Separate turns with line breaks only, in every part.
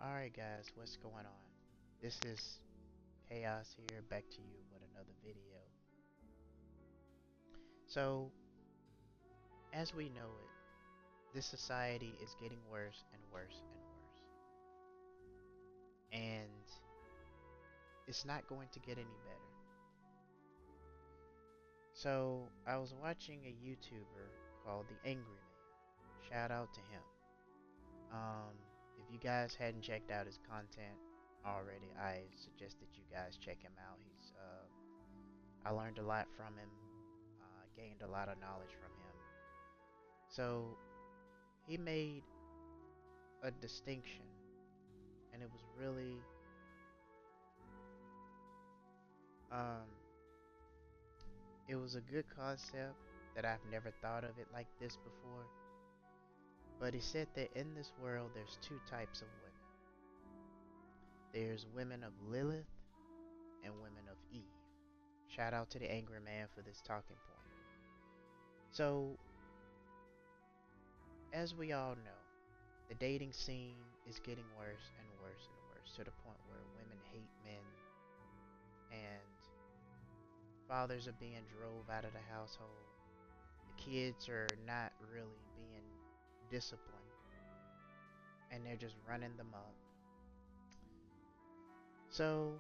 Alright guys, what's going on? This is Chaos here, back to you with another video. So, as we know it, this society is getting worse and worse and worse. And it's not going to get any better. So, I was watching a YouTuber called The Angry Man. Shout out to him. Um, if you guys hadn't checked out his content already, I suggest that you guys check him out. I learned a lot from him, gained a lot of knowledge from him. So he made a distinction, and um, it was a good concept that I've never thought of it like this before. But he said that in this world, there's two types of women. There's women of Lilith and women of Eve. Shout out to the angry man for this talking point. So, as we all know, the dating scene is getting worse and worse and worse to the point where women hate men and fathers are being drove out of the household. The kids are not really being disciplined and they're just running them up. So,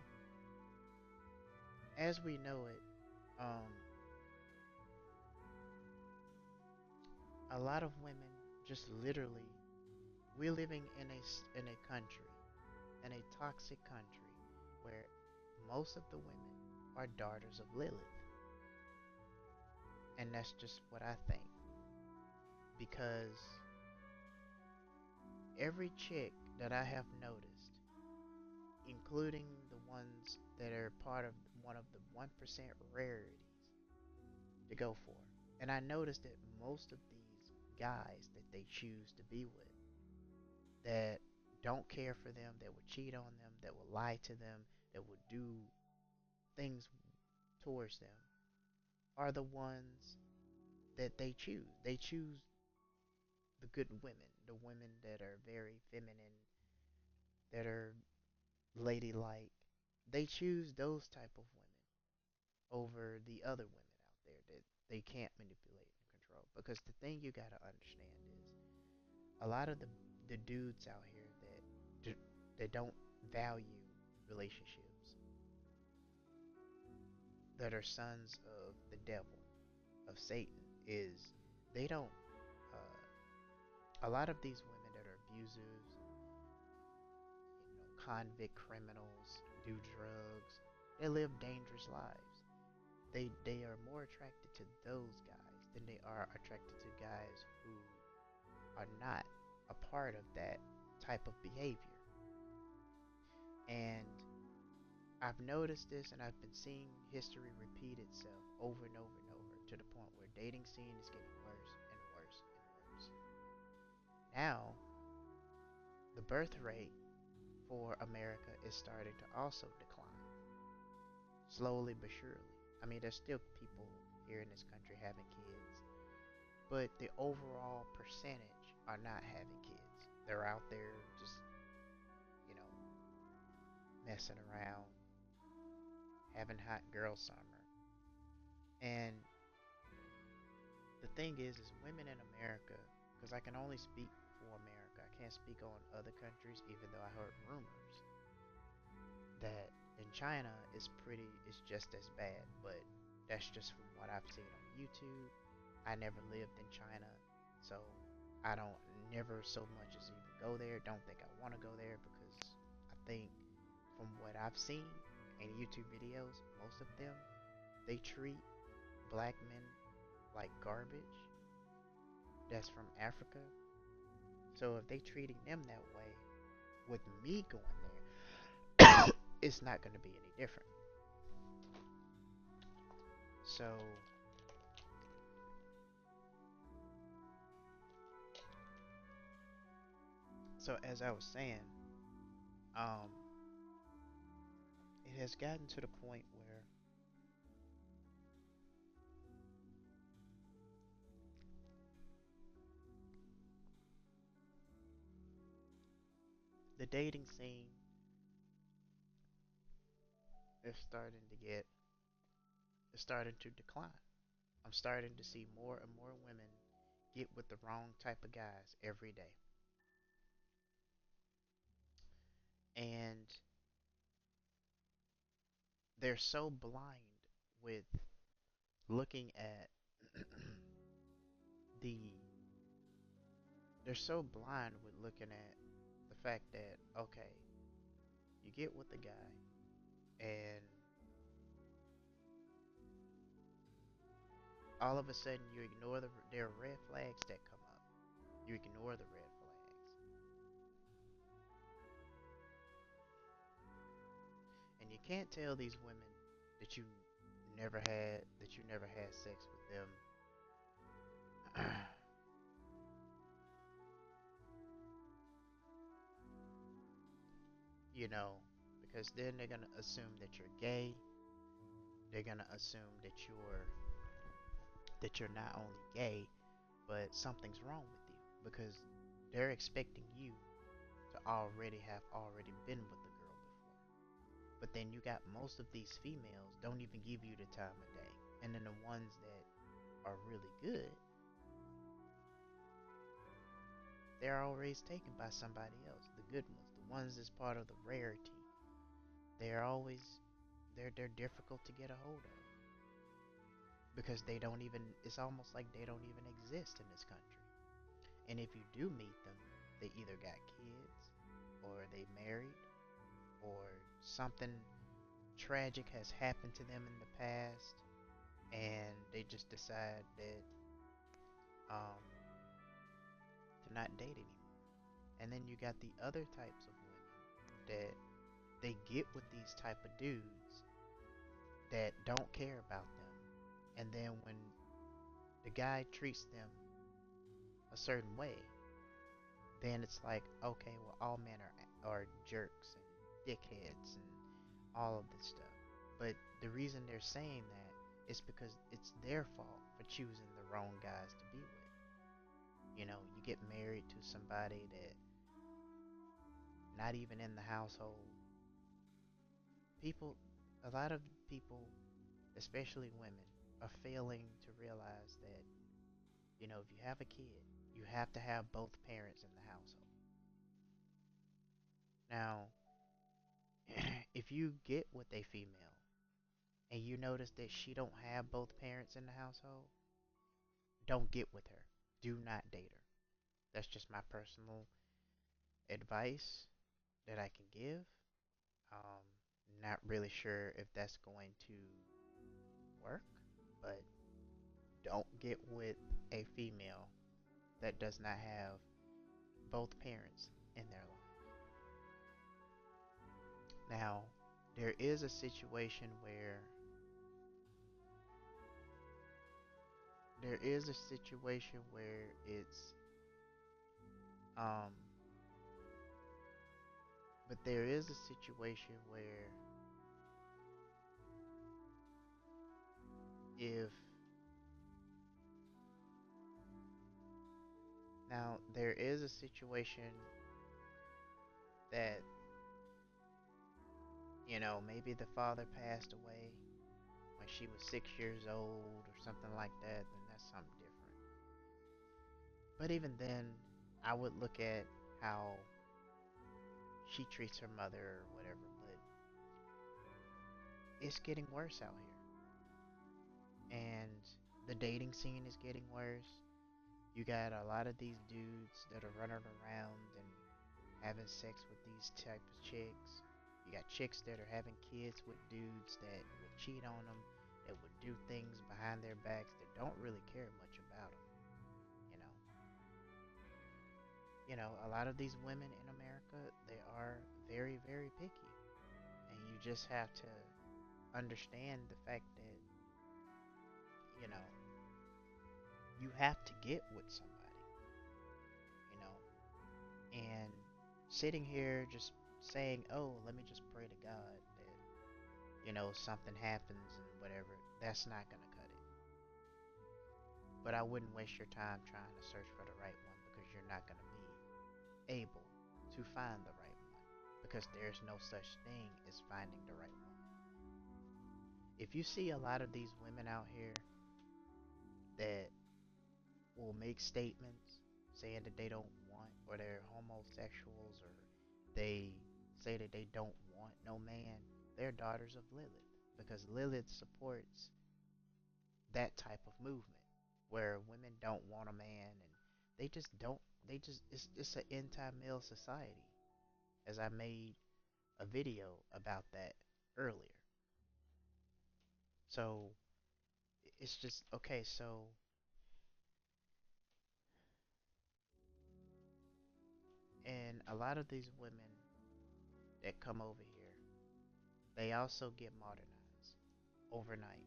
as we know it, a lot of women just literally, we're living in a country, in a toxic country, where most of the women are daughters of Lilith. And that's just what I think. Because every chick that I have noticed, including the ones that are part of one of the 1% rarities to go for. And I noticed that most of these guys that they choose to be with, that don't care for them, that would cheat on them, that will lie to them, that would do things towards them, are the ones that they choose. They choose the good women, the women that are very feminine, that are ladylike. They choose those type of women over the other women out there that they can't manipulate and control. Because the thing you gotta understand is a lot of the dudes out here that don't value relationships, that are sons of the devil, of Satan, is they don't. A lot of these women that are abusers, convict criminals, do drugs, they live dangerous lives. They are more attracted to those guys than they are attracted to guys who are not a part of that type of behavior. And I've noticed this and I've been seeing history repeat itself over and over and over to the point where dating scene is getting worse and worse and worse. Now, the birth rate for America is starting to also decline, slowly but surely. I mean, there's still people here in this country having kids, but the overall percentage are not having kids. They're out there just, you know, messing around, having hot girl summer. And the thing is women in America, because I can only speak for America, I can't speak on other countries, even though I heard rumors that in China it's just as bad, but that's just from what I've seen on YouTube. I never lived in China, so I don't never so much as even go there. Don't think I want to go there because I think from what I've seen in YouTube videos, most of them they treat black men like garbage that's from Africa. So if they treating them that way, with me going there, it's not going to be any different. So as I was saying, um, it has gotten to the point where the dating scene is starting to get is starting to decline. I'm starting to see more and more women get with the wrong type of guys every day. And they're so blind with looking at the they're so blind with looking at the fact that okay, you get with the guy and all of a sudden you ignore there are red flags that come up. You ignore the red flags. And you can't tell these women that you never had sex with them. You know, because then they're gonna assume that you're gay. They're gonna assume that you're not only gay, but something's wrong with you because they're expecting you to already been with the girl before. But then you got most of these females don't even give you the time of day. And then the ones that are really good, they're always taken by somebody else. The good ones, the ones that's part of the rarity, they're always they're difficult to get a hold of because they don't even it's almost like they don't even exist in this country. And if you do meet them, they either got kids or they married or something tragic has happened to them in the past and they just decide that um, to not date anymore. And then you got the other types of women that they get with these type of dudes that don't care about them. And then when the guy treats them a certain way, then it's like, okay, well, all men are jerks and dickheads and all of this stuff. But the reason they're saying that is because it's their fault for choosing the wrong guys to be with. You know, you get married to somebody that not even in the household. People, a lot of people, especially women, are failing to realize that, you know, if you have a kid, you have to have both parents in the household. Now, if you get with a female and you notice that she don't have both parents in the household, don't get with her. Do not date her. That's just my personal advice that I can give. Um, Not really sure if that's going to work, but don't get with a female that does not have both parents in their life. Now, there is a situation where it's um but there is a situation where if now there is a situation that maybe the father passed away when she was 6 years old or something like that, then that's something different. But even then, I would look at how she treats her mother or whatever, but it's getting worse out here. And the dating scene is getting worse. You got a lot of these dudes that are running around and having sex with these type of chicks. You got chicks that are having kids with dudes that would cheat on them, that would do things behind their backs that don't really care much about them. You know, a lot of these women in America, they are very, very picky, and you just have to understand the fact that you know you have to get with somebody. You know, and sitting here just saying, "Oh, let me just pray to God that something happens and whatever," that's not gonna cut it. But I wouldn't waste your time trying to search for the right one because you're not gonna be able to find the right one. because there's no such thing as finding the right woman. If you see a lot of these women out here that will make statements saying that they don't want, or they're homosexuals, or they say that they don't want no man, they're daughters of Lilith, because Lilith supports that type of movement where women don't want a man, and they just don't, it's an anti-male society, as I made a video about that earlier. So it's just okay. So and a lot of these women that come over here, they also get modernized overnight.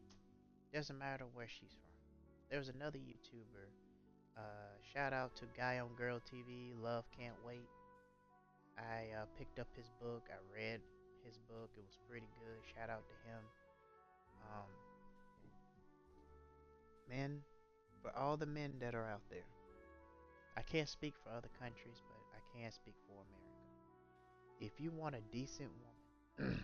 Doesn't matter where she's from. There was another YouTuber. Shout out to Guy on Girl TV. Love Can't Wait. I picked up his book. I read his book. It was pretty good. Shout out to him. Um, Men, for all the men that are out there, I can't speak for other countries, but I can speak for America. If you want a decent woman,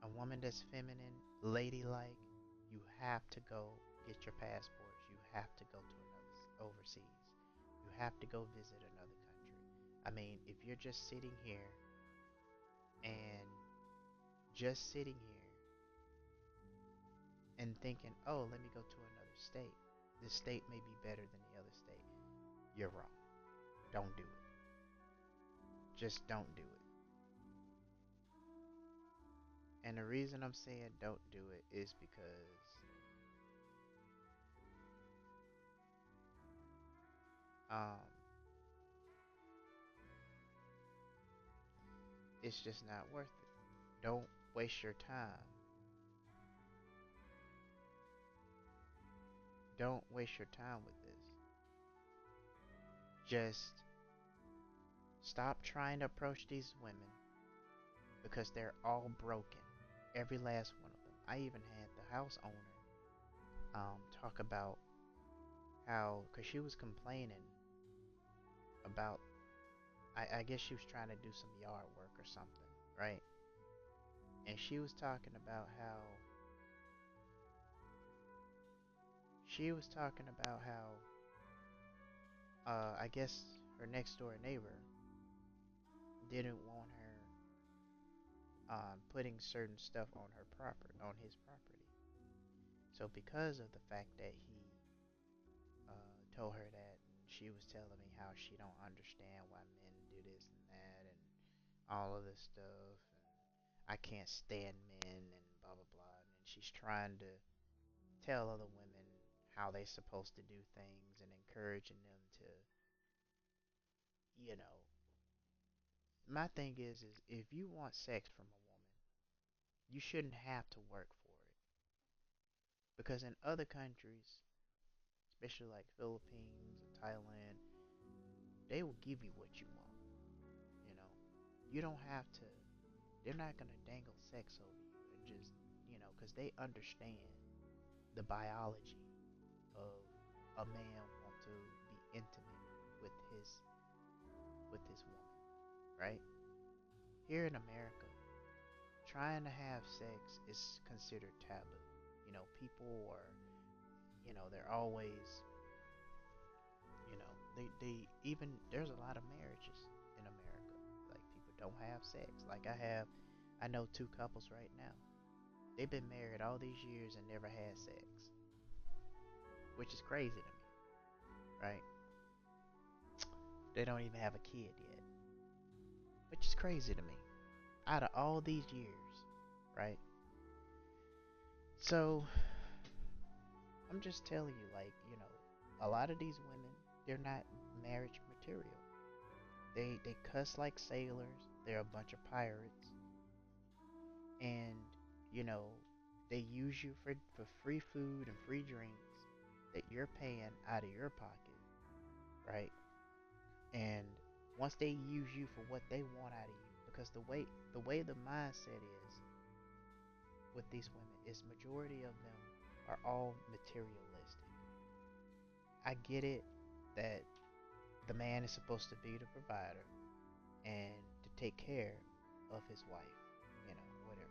a woman that's feminine, ladylike, you have to go get your passports. You have to go to another overseas. You have to go visit another country. I mean, if you're just sitting here and just sitting here and thinking, oh, let me go to another state. This state may be better than the other state. You're wrong. Don't do it. Just don't do it. And the reason I'm saying don't do it is because um, it's just not worth it. Don't waste your time. Don't waste your time with this. Just stop trying to approach these women because they're all broken. Every last one of them. I even had the house owner talk about how, because she was complaining about, I guess she was trying to do some yard work or something, right? And she was talking about how, I guess her next door neighbor didn't want her putting certain stuff on her property, on his property. So because of the fact that he told her that, and she was telling me how she don't understand why men do this and that and all of this stuff, and I can't stand men and blah blah blah, and she's trying to tell other women how they're supposed to do things and encouraging them to, you know. My thing is if you want sex from a woman, you shouldn't have to work for it. Because in other countries, especially like Philippines or Thailand, they will give you what you want. You know, you don't have to. They're not gonna dangle sex over you and just, because they understand the biology of a man want to be intimate with his woman, right? Here in America, trying to have sex is considered taboo. People are, they're always, they even, there's a lot of marriages in America. Like, people don't have sex. Like, I know two couples right now. They've been married all these years and never had sex, which is crazy to me, right? They don't even have a kid yet, which is crazy to me. Out of all these years, right? So, I'm just telling you, like, a lot of these women, they're not marriage material. They cuss like sailors. They're a bunch of pirates, and you know they use you for free food and free drinks that you're paying out of your pocket, right? And once they use you for what they want out of you, because the way the mindset is with these women is majority of them are all materialistic. I get it that The man is supposed to be the provider and to take care of his wife, whatever.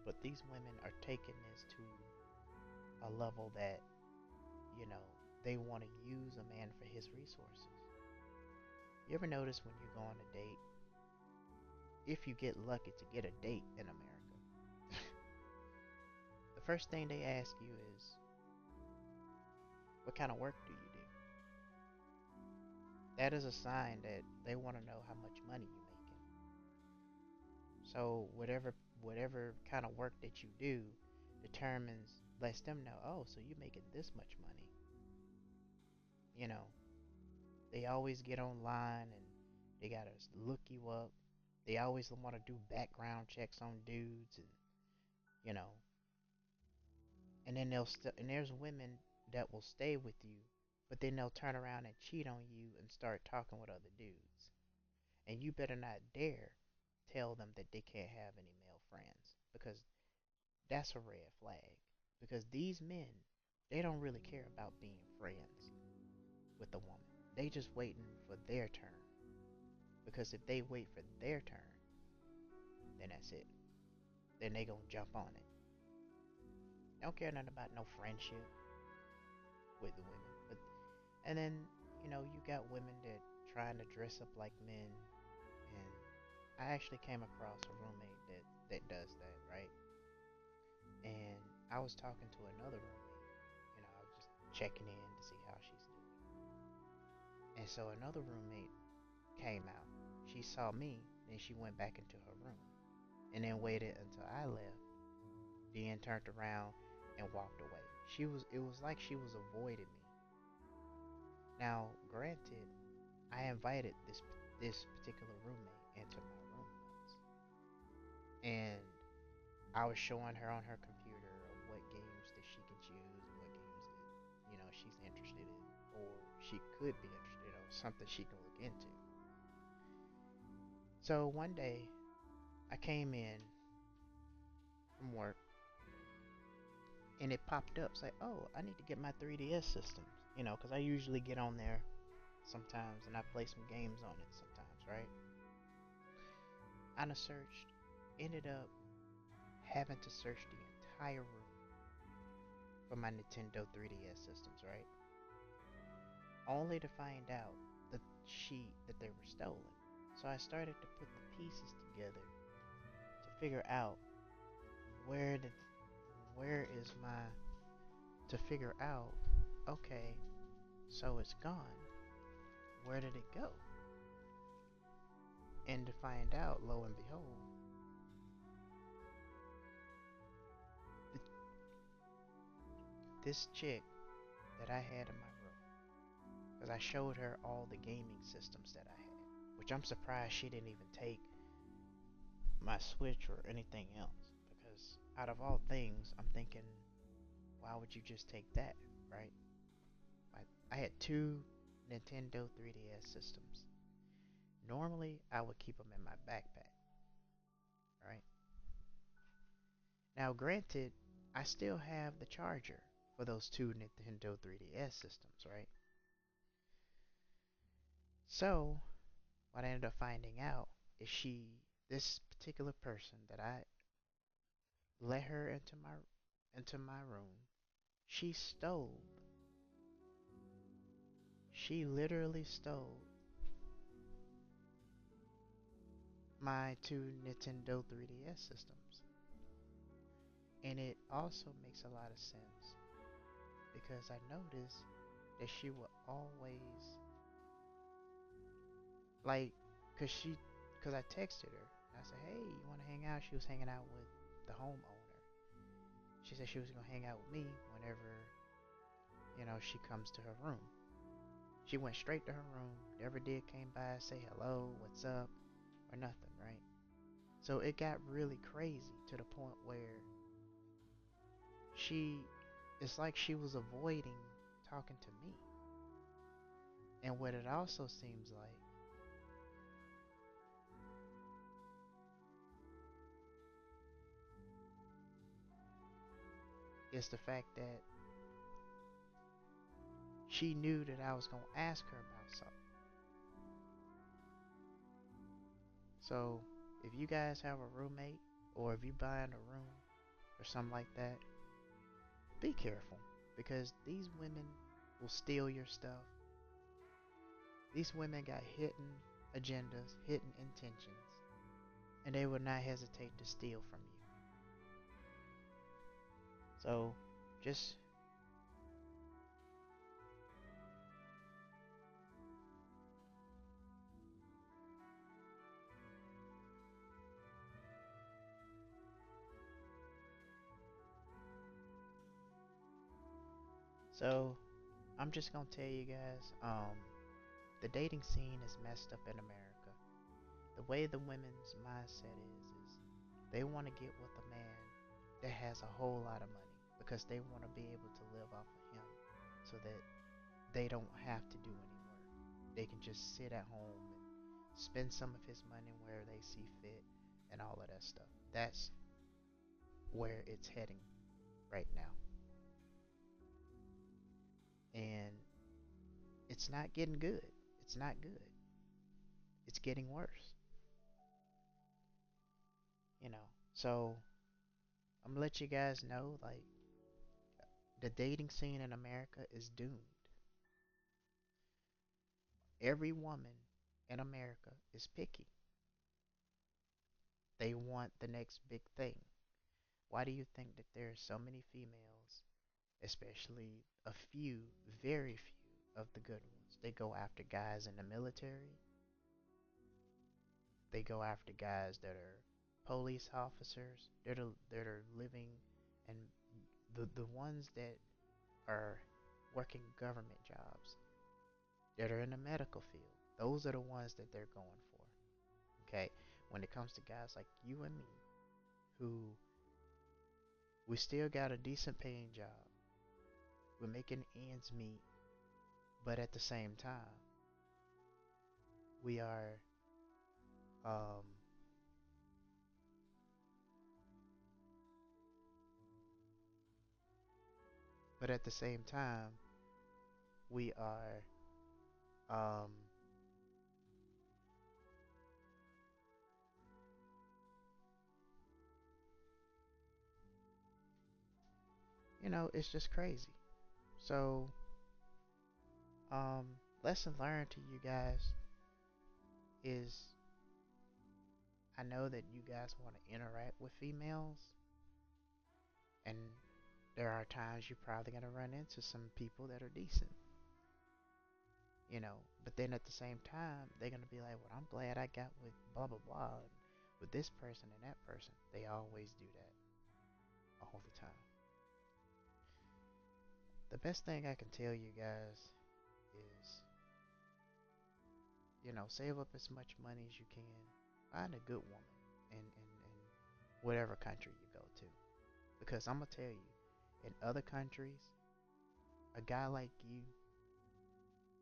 But these women are taking this to a level that, you know, they want to use a man for his resources. You ever notice when you go on a date, if you get lucky to get a date in America, the first thing they ask you is, what kind of work do you do? That is a sign that they want to know how much money you're making. So whatever kind of work that you do determines, lets them know, oh, so you're making this much money. You know, they always get online and they gotta look you up. They always want to do background checks on dudes, and you know, and then and there's women that will stay with you, but then they'll turn around and cheat on you and start talking with other dudes. And you better not dare tell them that they can't have any male friends, because that's a red flag. Because these men, they don't really care about being friends with the woman. They just waiting for their turn. Because if they wait for their turn, then that's it. Then they gonna jump on it. They don't care nothing about no friendship with the women. But and then you got women that trying to dress up like men, and I actually came across a roommate that does that, right? And I was talking to another roommate. I was just checking in to see how she's doing. And so another roommate came out. She saw me, then she went back into her room, and then waited until I left, then turned around and walked away. It was like she was avoiding me. Now, granted, I invited this particular roommate into my room once, and I was showing her on her computer of what games that she can choose and what games that she's interested in, or she could be interested in, or something she can look into. So one day I came in from work and it popped up. It's like, oh, I need to get my 3DS systems, because I usually get on there sometimes and I play some games on it sometimes, right? I done searched, ended up having to search the entire room for my Nintendo 3DS systems, right? Only to find out that that they were stolen. So I started to put the pieces together to figure out where did where is my to figure out, okay, so it's gone. Where did it go? And to find out, lo and behold, th- this chick that I had in my room, because I showed her all the gaming systems that I had, which I'm surprised she didn't even take my Switch or anything else. Because out of all things, I'm thinking, why would you just take that, right? I had two Nintendo 3DS systems. Normally, I would keep them in my backpack, right? Now, granted, I still have the charger for those two Nintendo 3DS systems, right? So, what I ended up finding out is this particular person that I let her into my room, she stole, she literally stole my two Nintendo 3DS systems. And it also makes a lot of sense because I noticed that she would always like, cause I texted her and I said, hey, you want to hang out? She was hanging out with the homeowner. She said she was gonna hang out with me whenever she comes to her room. She went straight to her room, never did came by, say hello, what's up, or nothing, right? So it got really crazy to the point where she, it's like she was avoiding talking to me. And what it also seems like is the fact that she knew that I was gonna ask her about something. So if you guys have a roommate, or if you buying a room or something like that, be careful, because these women will steal your stuff. These women got hidden agendas, hidden intentions, and they will not hesitate to steal from you. So just so I'm just gonna tell you guys, the dating scene is messed up in America. The way the women's mindset is they want to get with a man that has a whole lot of money, because they want to be able to live off of him, so that they don't have to do any work. They can just sit at home and spend some of his money where they see fit and all of that stuff. That's where it's heading right now. And it's not getting good. It's not good. It's getting worse, you know. So I'm gonna let you guys know, like, the dating scene in America is doomed. Every woman in America is picky. They want the next big thing. Why do you think that there are so many females, especially a few, very few of the good ones? They go after guys in the military. They go after guys that are police officers, that are living, and the ones that are working government jobs, that are in the medical field. Those are the ones that they're going for. Okay? When it comes to guys like you and me, who we still got a decent paying job, we're making ends meet, but at the same time, we are, um, but at the same time, we are, um, it's just crazy. So, um, lesson learned to you guys is, I know that you guys want to interact with females, and there are times you're probably going to run into some people that are decent. But then at the same time, they're going to be like, well, I'm glad I got with blah, blah, blah, and with this person and that person. They always do that all the time. The best thing I can tell you guys is, save up as much money as you can. Find a good woman in whatever country you go to. Because I'm going to tell you, in other countries, a guy like you,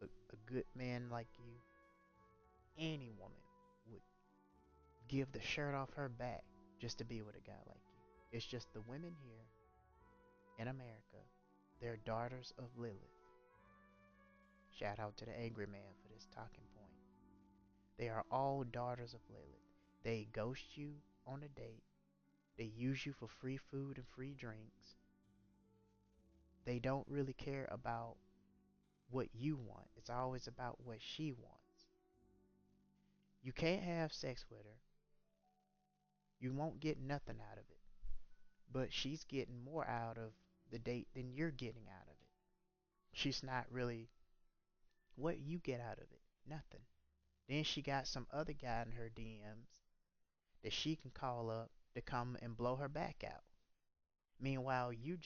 a good man like you, any woman would give the shirt off her back just to be with a guy like you. It's just the women here in America, they're daughters of Lilith. Shout out to the angry man for this talking point. They are all daughters of Lilith. They ghost you on a date. They use you for free food and free drinks. They don't really care about what you want. It's always about what she wants. You can't have sex with her. You won't get nothing out of it. But she's getting more out of the date than you're getting out of it. She's not really, what you get out of it? Nothing. Then she got some other guy in her DMs that she can call up to come and blow her back out. Meanwhile, you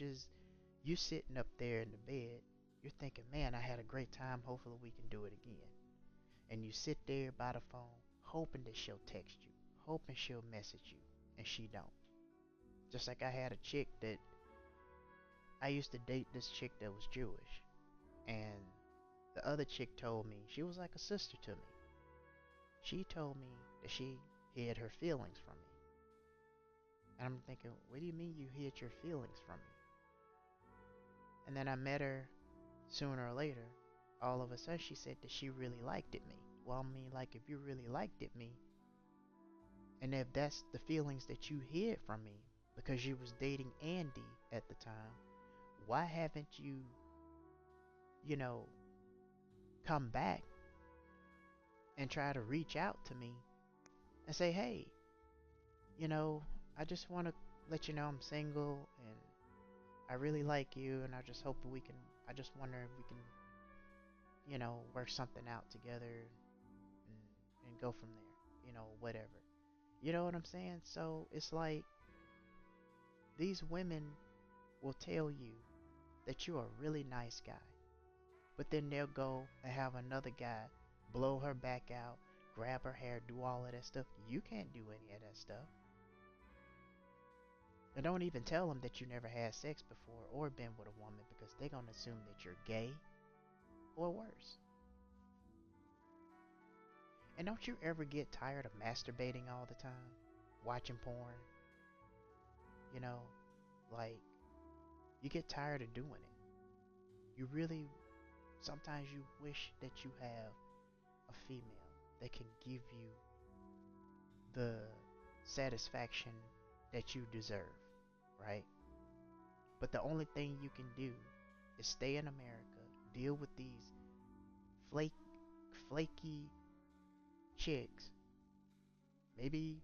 sitting up there in the bed, you're thinking, man, I had a great time. Hopefully we can do it again. And you sit there by the phone, hoping that she'll text you, hoping she'll message you, and she don't. Just like I had a chick that I used to date, this chick that was Jewish, and the other chick told me she was like a sister to me. She told me that she hid her feelings from me. And I'm thinking, what do you mean you hid your feelings from me? And then I met her sooner or later, all of a sudden she said that she really liked it me. Well, I mean, like, if you really liked it me, and if that's the feelings that you hid from me because you was dating Andy at the time, why haven't you, you know, come back and try to reach out to me and say, hey, you know, I just want to let you know I'm single and I really like you and I just hope that we can, I just wonder if we can, work something out together and go from there, whatever. You know what I'm saying? So it's like these women will tell you that you're a really nice guy, but then they'll go and have another guy blow her back out, grab her hair, do all of that stuff. You can't do any of that stuff. And don't even tell them that you never had sex before or been with a woman because they're going to assume that you're gay or worse. And don't you ever get tired of masturbating all the time? Watching porn? You know, like, you get tired of doing it. You really, sometimes you wish that you have a female that can give you the satisfaction that you deserve, right? But the only thing you can do is stay in America, deal with these flake, flaky chicks. Maybe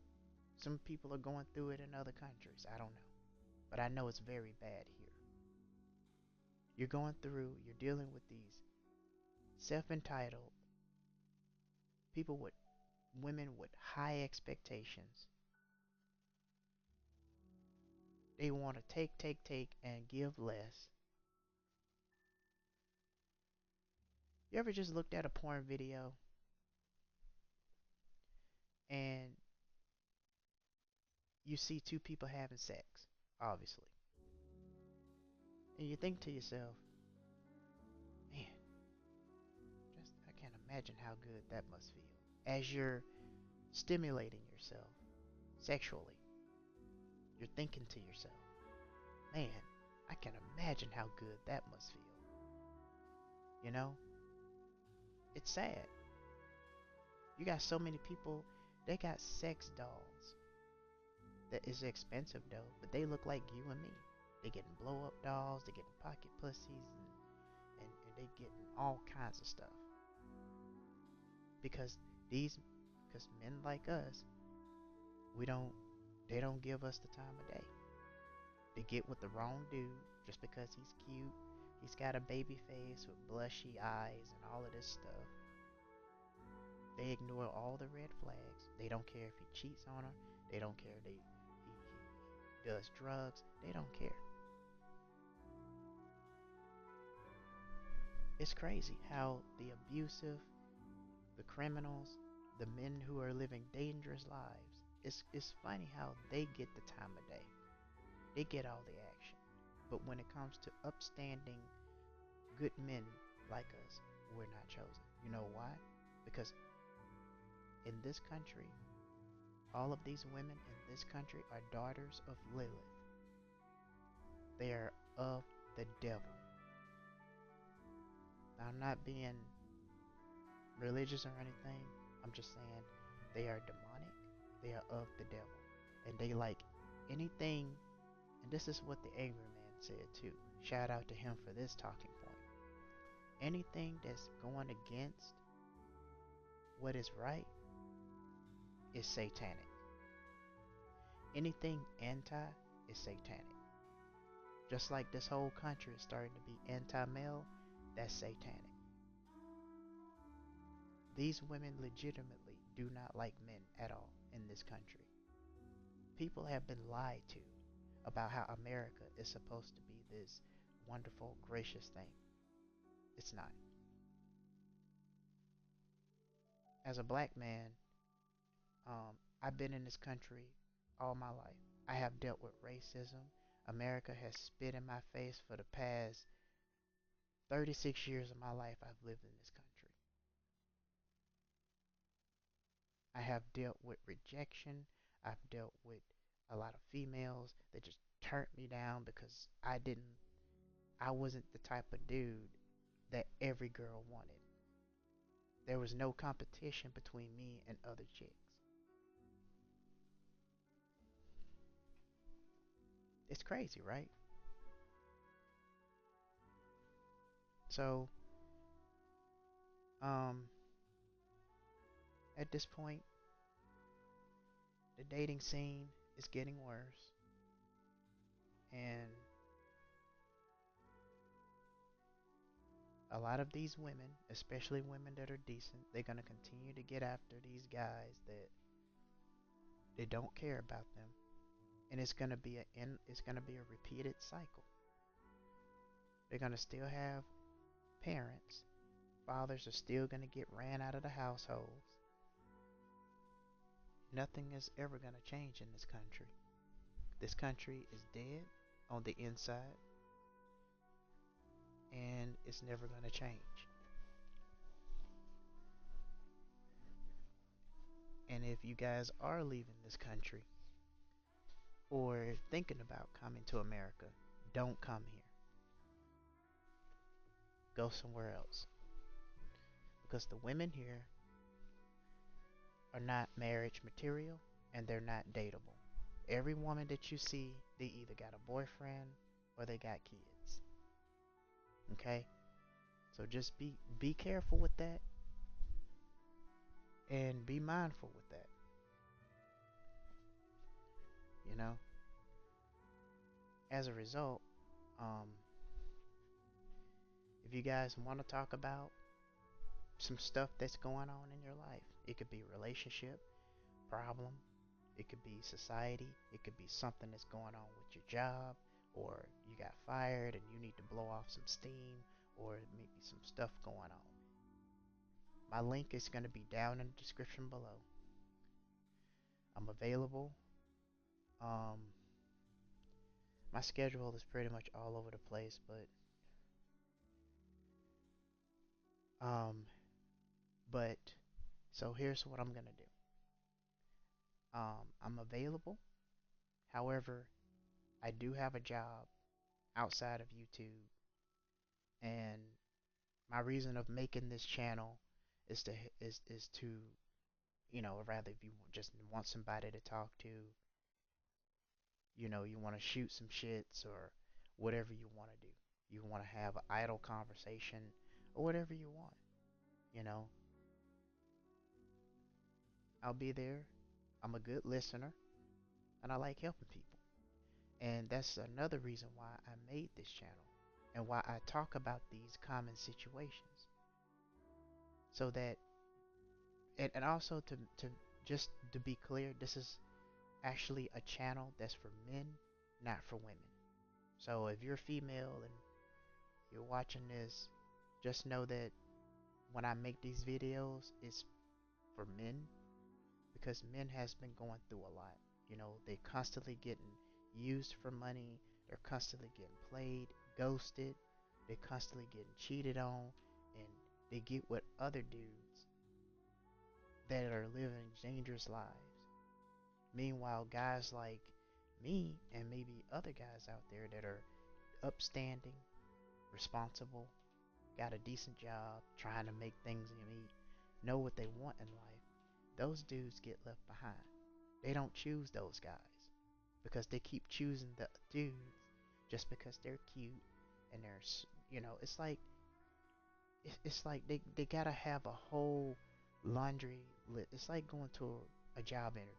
some people are going through it in other countries. I don't know. But I know it's very bad here. You're going through, you're dealing with these self-entitled people with women with high expectations. They want to take, take, take, and give less. You ever just looked at a porn video and you see two people having sex, obviously, and you think to yourself, man, just I can't imagine how good that must feel. As you're stimulating yourself sexually, you're thinking to yourself, man, I can imagine how good that must feel. You know, it's sad. You got so many people, they got sex dolls that is expensive though, but they look like you and me. They getting blow up dolls, they getting pocket pussies, and they getting all kinds of stuff. Because these, because men like us, we don't, they don't give us the time of day. They get with the wrong dude just because he's cute. He's got a baby face with blushy eyes and all of this stuff. They ignore all the red flags. They don't care if he cheats on her. They don't care if he does drugs. They don't care. It's crazy how the abusive, the criminals, the men who are living dangerous lives, it's funny how they get the time of day. They get all the action. But when it comes to upstanding, good men like us, we're not chosen. You know why? Because in this country, all of these women in this country are daughters of Lilith. They are of the devil. Now, I'm not being religious or anything. I'm just saying they are demonic. They are of the devil. And they like anything, and this is what the angry man said too. Shout out to him for this talking point. Anything that's going against what is right is satanic. Anything anti is satanic. Just like this whole country is starting to be anti-male, that's satanic. These women legitimately do not like men at all in this country. People have been lied to about how America is supposed to be this wonderful, gracious thing. It's not. As a black man, I've been in this country all my life. I have dealt with racism. America has spit in my face for the past 36 years of my life. I've lived in this country. I have dealt with rejection. I've dealt with a lot of females that just turned me down because I wasn't the type of dude that every girl wanted. There was no competition between me and other chicks. It's crazy, right? So, um, at this point, the dating scene is getting worse, and a lot of these women, especially women that are decent, they're gonna continue to get after these guys that they don't care about them, and it's gonna be a repeated cycle. They're gonna still have parents. Fathers are still gonna get ran out of the households. Nothing is ever gonna change in this country. This country is dead on the inside, and it's never gonna change. And if you guys are leaving this country or thinking about coming to America, don't come here. Go somewhere else. Because the women here are not marriage material and they're not dateable. Every woman that you see, they either got a boyfriend or they got kids. Okay? So just be careful with that and be mindful with that. You know? As a result, um, if you guys want to talk about some stuff that's going on in your life, it could be a relationship problem, it could be society, it could be something that's going on with your job, or you got fired and you need to blow off some steam, or maybe some stuff going on. My link is going to be down in the description below. I'm available. Um, my schedule is pretty much all over the place, um, but so here's what I'm gonna do. I'm available. However, I do have a job outside of YouTube, and my reason of making this channel is to, rather if you just want somebody to talk to, you want to shoot some shits or whatever you want to do. You want to have an idle conversation or whatever you want, you know. I'll be there. I'm a good listener and I like helping people. And that's another reason why I made this channel and why I talk about these common situations. So that, and also to just to be clear, this is actually a channel that's for men, not for women. So if you're female and you're watching this, just know that when I make these videos, it's for men because men has been going through a lot. They constantly getting used for money. They're constantly getting played, ghosted. They're constantly getting cheated on, and they get with other dudes that are living dangerous lives. Meanwhile, guys like me and maybe other guys out there that are upstanding, responsible, got a decent job, trying to make things meet, know what they want in life, those dudes get left behind. They don't choose those guys because they keep choosing the dudes just because they're cute and they're, it's like they gotta have a whole laundry list. It's like going to a job interview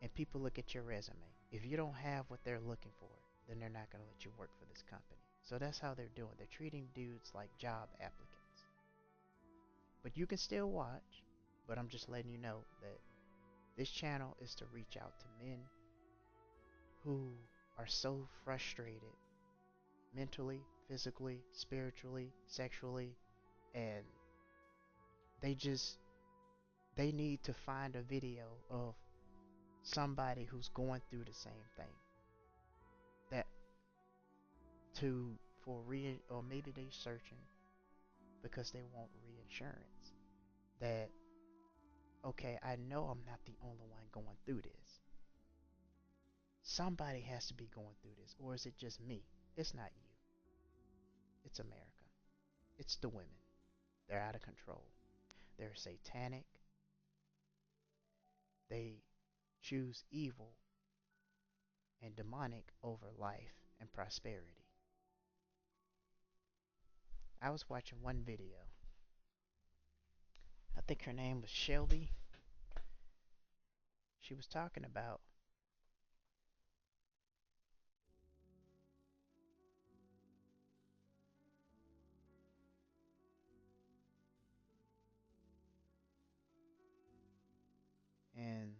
and people look at your resume. If you don't have what they're looking for, then they're not gonna let you work for this company. So that's how they're doing. They're treating dudes like job applicants. But you can still watch. But I'm just letting you know that this channel is to reach out to men who are so frustrated mentally, physically, spiritually, sexually, and they just they need to find a video of somebody who's going through the same thing that to for re or maybe they searching because they want reinsurance that okay, I know I'm not the only one going through this. Somebody has to be going through this, or is it just me? It's not you. It's America. It's the women. They're out of control. They're satanic. They choose evil and demonic over life and prosperity. I was watching one video. I think her name was Shelby. She was talking about and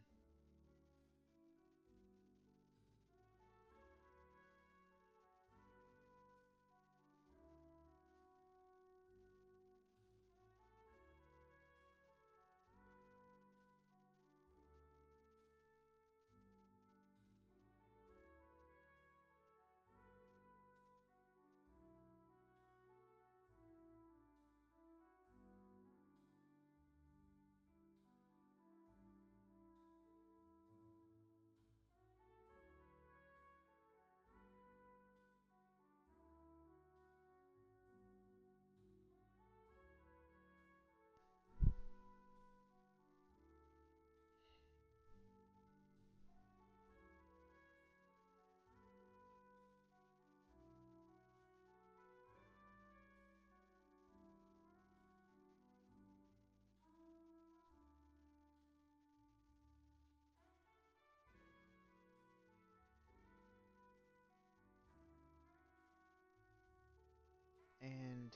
and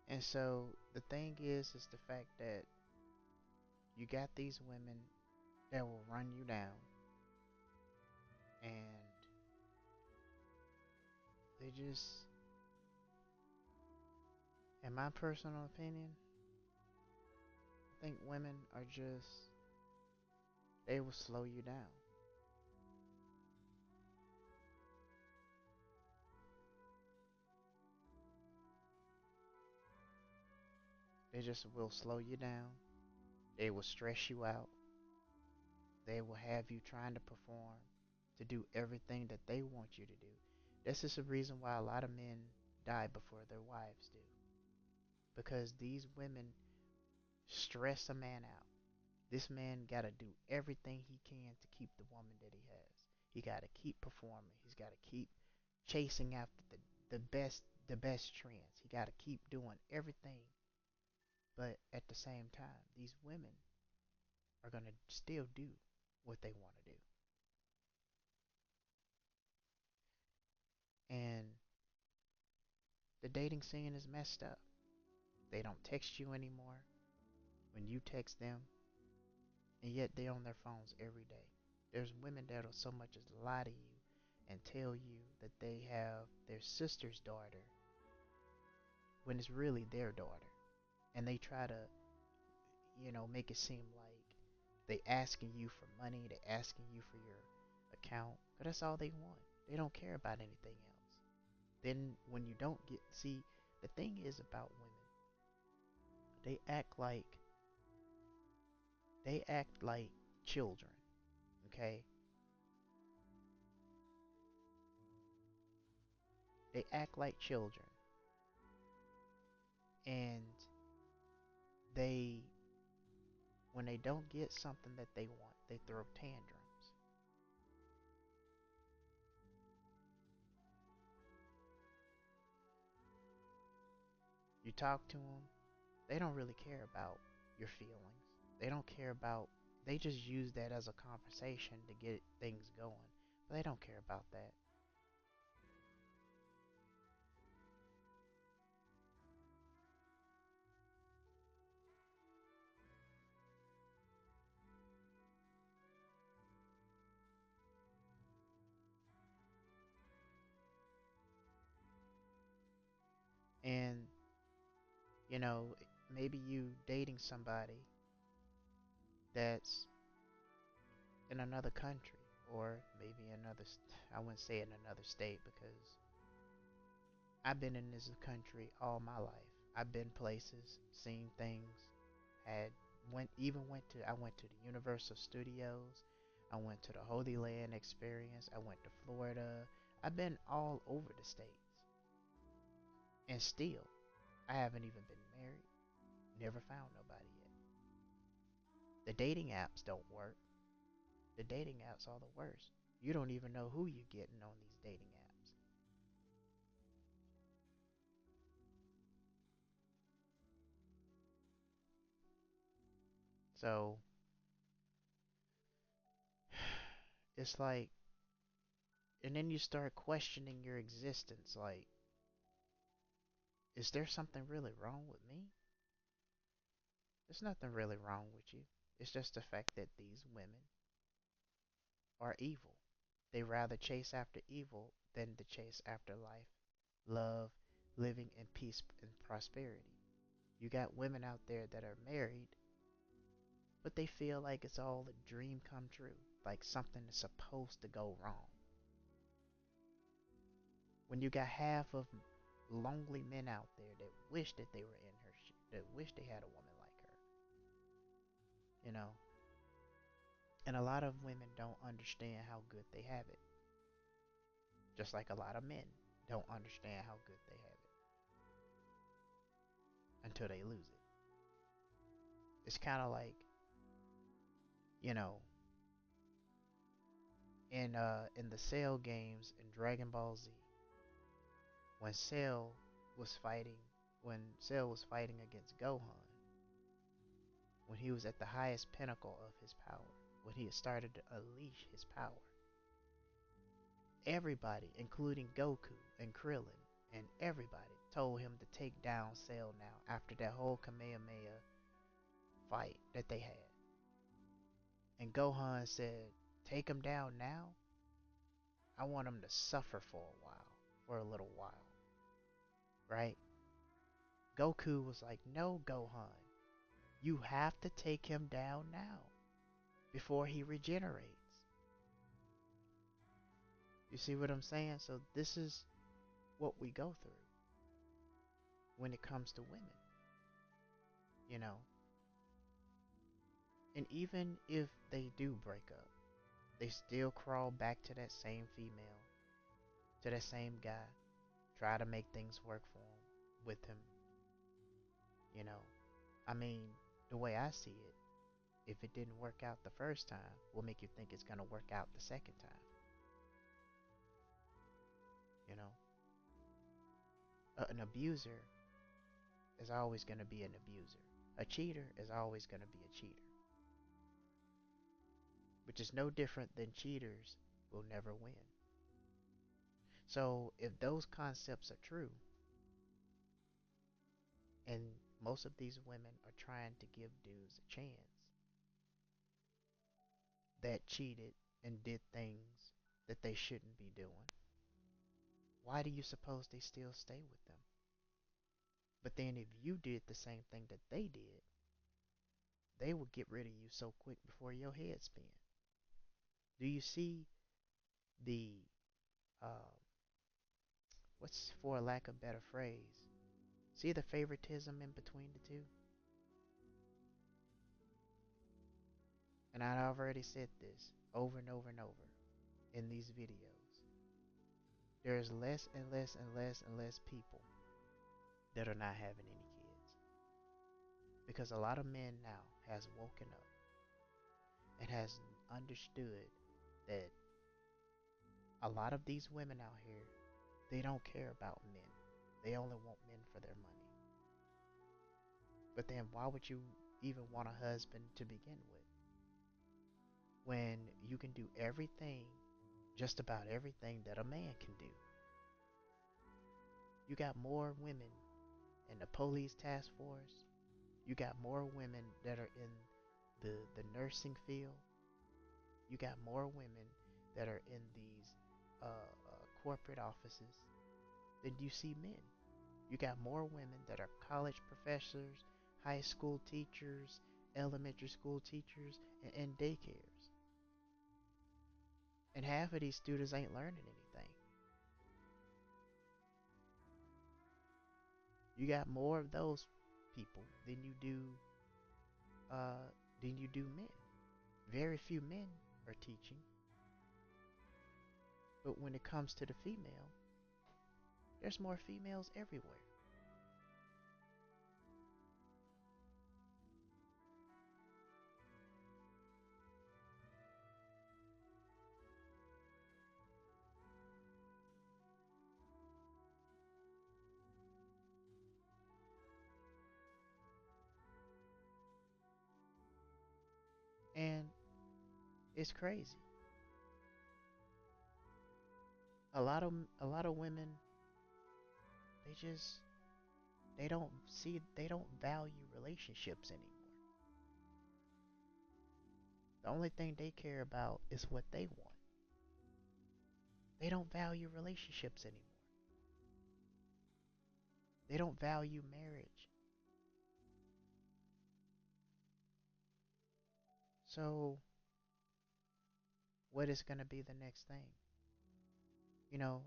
and so the thing is the fact that you got these women that will run you down, and they just, in my personal opinion, I think women are just, they will slow you down. They just will slow you down. They will stress you out. They will have you trying to perform, to do everything that they want you to do. This is the reason why a lot of men die before their wives do. Because these women stress a man out. This man got to do everything he can to keep the woman that he has. He got to keep performing. He's got to keep chasing after the best trends. He got to keep doing everything. But at the same time, these women are going to still do what they want to do. And the dating scene is messed up. They don't text you anymore when you text them, and yet they're on their phones every day. There's women that'll so much as lie to you and tell you that they have their sister's daughter when it's really their daughter. And they try to, make it seem like they asking you for money, they asking you for your account, but that's all they want. They don't care about anything else. Then when you don't get, see, the thing is about women, they act like they act like children, okay? They act like children, and they, when they don't get something that they want, they throw tantrums. You talk to them, they don't really care about your feelings. They don't care about, they just use that as a conversation to get things going. But they don't care about that. And, you know, maybe you dating somebody that's in another country, or maybe another, I wouldn't say in another state, because I've been in this country all my life. I've been places, seen things, had I went to the Universal Studios. I went to the Holy Land Experience. I went to Florida. I've been all over the states. And still, I haven't even been married. Never found nobody yet. The dating apps don't work. The dating apps are the worst. You don't even know who you're getting on these dating apps. So it's like, and then you start questioning your existence. Like, is there something really wrong with me? There's nothing really wrong with you. It's just the fact that these women are evil. They rather chase after evil than to chase after life, love, living in peace and prosperity. You got women out there that are married, but they feel like it's all a dream come true, like something is supposed to go wrong. When you got half of lonely men out there that wish that they were in her shoes, that wish they had a woman like her, you know. And a lot of women don't understand how good they have it, just like a lot of men don't understand how good they have it until they lose it. It's kind of like, you know, in the Cell games in Dragon Ball Z, when Cell was fighting when Cell was fighting against Gohan, when he was at the highest pinnacle of his power, when he had started to unleash his power, everybody, including Goku and Krillin and everybody, told him to take down Cell now after that whole Kamehameha fight that they had. And Gohan said, take him down now? I want him to suffer for a while, for a little while, right? Goku was like, no, Gohan, you have to take him down now before he regenerates. You see what I'm saying? So this is what we go through when it comes to women, you know. And even if they do break up, they still crawl back to that same female, to that same guy, try to make things work for him, with him, you know. I mean, the way I see it, if it didn't work out the first time, will make you think it's going to work out the second time, you know. An abuser is always going to be an abuser. A cheater is always going to be a cheater, which is no different than cheaters will never win. So if those concepts are true, and most of these women are trying to give dudes a chance that cheated and did things that they shouldn't be doing, why do you suppose they still stay with them? But then if you did the same thing that they did, they would get rid of you so quick before your head spin. Do you see the uh, what's for a lack of better phrase? See the favoritism in between the two? And I already said this over and over and over in these videos. There's less and less and less and less people that are not having any kids. Because a lot of men now has woken up and has understood that a lot of these women out here, they don't care about men. They only want men for their money. But then why would you even want a husband to begin with when you can do everything, just about everything that a man can do? You got more women in the police task force. You got more women that are in the nursing field. You got more women that are in these corporate offices than you see men. You got more women that are college professors, high school teachers, elementary school teachers, and in daycares. And half of these students ain't learning anything. You got more of those people than you do than you do men. Very few men are teaching, but when it comes to the female, there's more females everywhere. And it's crazy. A lot of women, they just they don't value relationships anymore. The only thing they care about is what they want. They don't value relationships anymore. They don't value marriage. So, what is going to be the next thing? You know,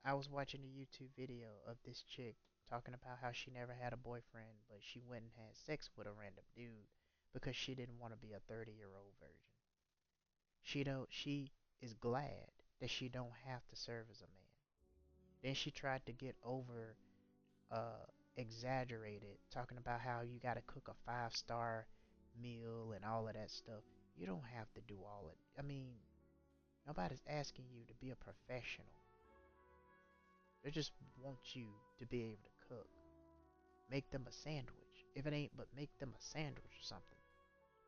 I was watching a YouTube video of this chick talking about how she never had a boyfriend, but she went and had sex with a random dude because she didn't want to be a 30-year-old virgin. She is glad that she don't have to serve as a man. Then she tried to get over uh exaggerated, talking about how you got to cook a 5-star meal and all of that stuff. You don't have to do all it. I mean, nobody's asking you to be a professional. They just want you to be able to cook. Make them a sandwich. If it ain't but make them a sandwich or something.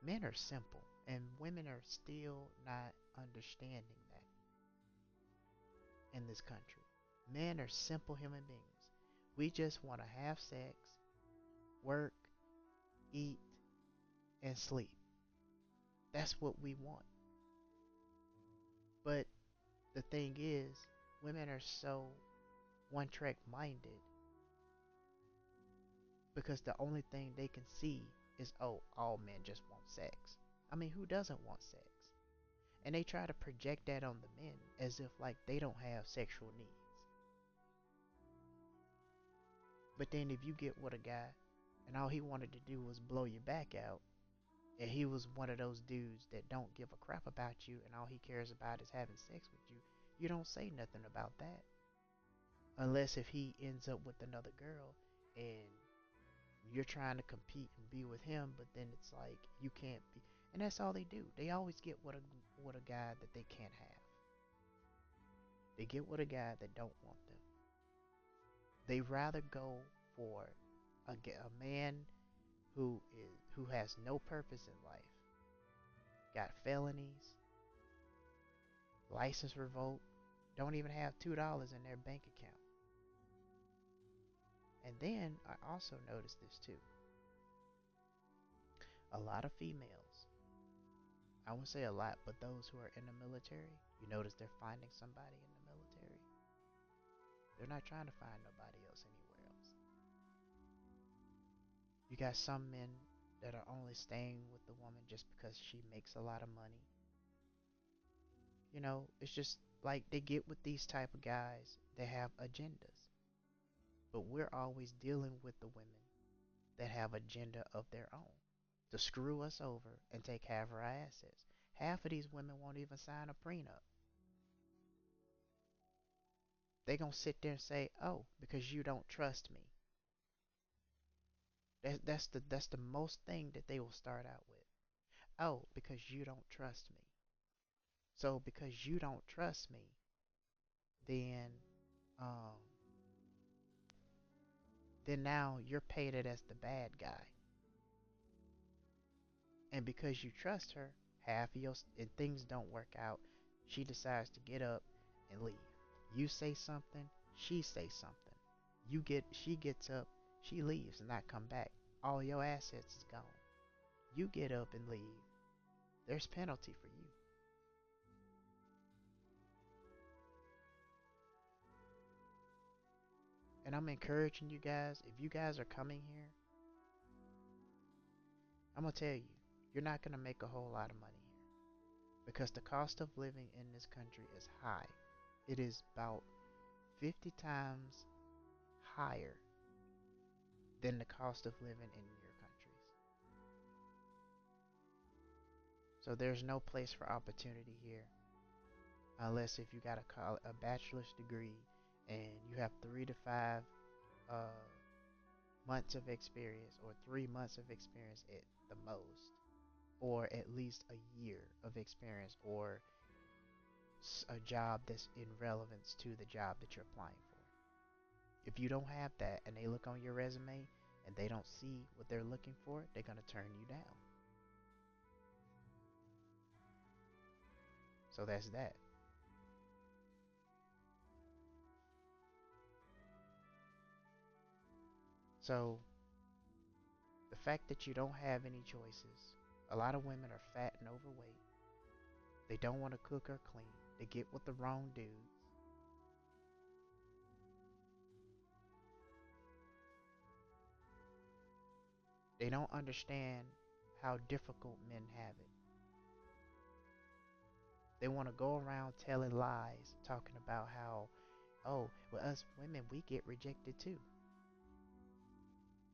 Men are simple, and women are still not understanding that in this country. Men are simple human beings. We just want to have sex, work, eat, and sleep. That's what we want. But the thing is, women are so one track minded because the only thing they can see is, oh, all men just want sex. I mean, who doesn't want sex? And they try to project that on the men as if like they don't have sexual needs. But then if you get with a guy and all he wanted to do was blow your back out, and he was one of those dudes that don't give a crap about you and all he cares about is having sex with you, you don't say nothing about that. Unless if he ends up with another girl and you're trying to compete and be with him, but then it's like you can't be, and that's all they do. They always get with a guy that they can't have. They get with a guy that don't want them. They rather go for a man who has no purpose in life, got felonies, license revoked, don't even have $2 in their bank account. And then I also noticed this too. A lot of females, I won't say a lot, but those who are in the military, you notice they're finding somebody in the military. They're not trying to find nobody else anywhere else. You got some men that are only staying with the woman just because she makes a lot of money. It's just like they get with these type of guys that have agendas. But we're always dealing with the women that have agenda of their own to screw us over and take half our assets. Half of these women won't even sign a prenup. They gonna sit there and say, "Oh, because you don't trust me." That's the most thing that they will start out with. Oh, because you don't trust me. So because you don't trust me, then um then now you're painted as the bad guy. And because you trust her, half of your and things don't work out, she decides to get up and leave. You say something, she say something. She gets up, she leaves and not come back. All your assets is gone. You get up and leave. There's penalty for you. And I'm encouraging you guys, if you guys are coming here, I'm gonna tell you, you're not gonna make a whole lot of money here because the cost of living in this country is high. It is about 50 times higher than the cost of living in your countries. So there's no place for opportunity here unless if you got a bachelor's degree and you have 3 to 5 uh, months of experience or 3 months of experience at the most, or at least a year of experience, or a job that's in relevance to the job that you're applying for. If you don't have that and they look on your resume and they don't see what they're looking for, they're going to turn you down. So that's that. So the fact that you don't have any choices, a lot of women are fat and overweight. They don't want to cook or clean. They get with the wrong dudes. They don't understand how difficult men have it. They want to go around telling lies, talking about how, oh, well, us women, we get rejected too.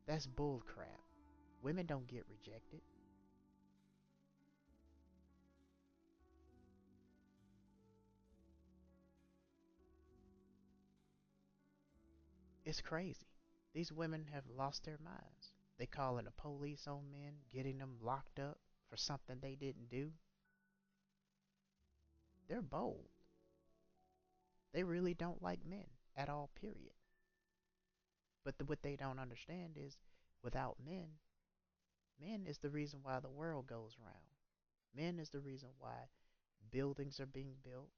That's bull crap. Women don't get rejected. It's crazy. These women have lost their minds. They calling the police on men, getting them locked up for something they didn't do. They're bold. They really don't like men at all, period. But what they don't understand is without men, men is the reason why the world goes round. Men is the reason why buildings are being built,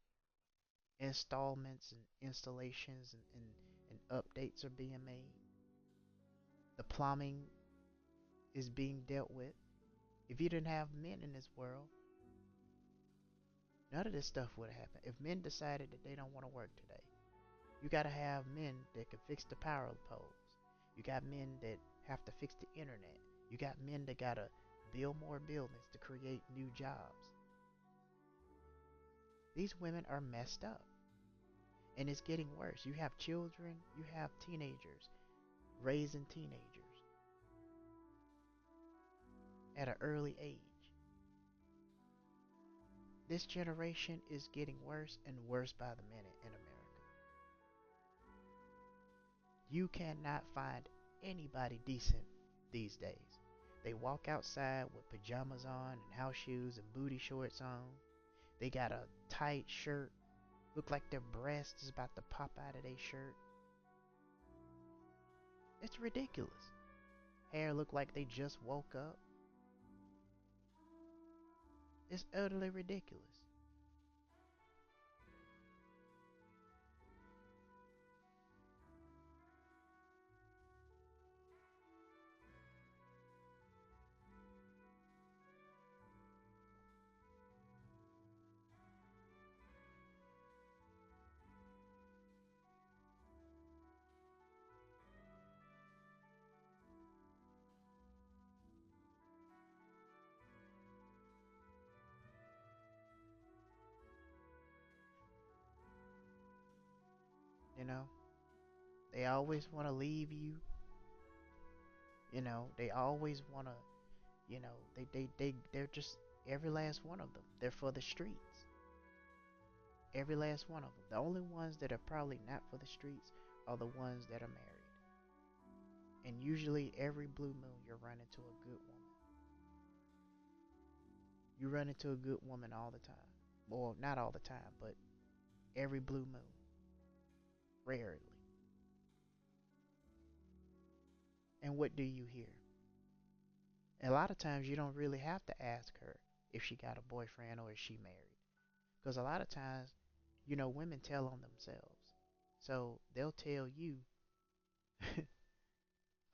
installments and installations and updates are being made. The plumbing is being dealt with. If you didn't have men in this world, none of this stuff would have happened. If men decided that they don't want to work today, you got to have men that can fix the power poles. You got men that have to fix the internet. You got men that got to build more buildings to create new jobs. These women are messed up. And it's getting worse. You have children, you have teenagers raising teenagers at an early age. This generation is getting worse and worse by the minute in America. You cannot find anybody decent these days. They walk outside with pajamas on and house shoes and booty shorts on. They got a tight shirt. Look like their breast is about to pop out of their shirt. It's ridiculous. Hair look like they just woke up. It's utterly ridiculous. You know, they always want to leave you. They always want to, they're just every last one of them. They're for the streets. Every last one of them. The only ones that are probably not for the streets are the ones that are married. And usually every blue moon you run into a good woman. You run into a good woman all the time. Well, not all the time, but every blue moon. Rarely. And what do you hear? And a lot of times you don't really have to ask her if she got a boyfriend or is she married. Because a lot of times, women tell on themselves. So they'll tell you,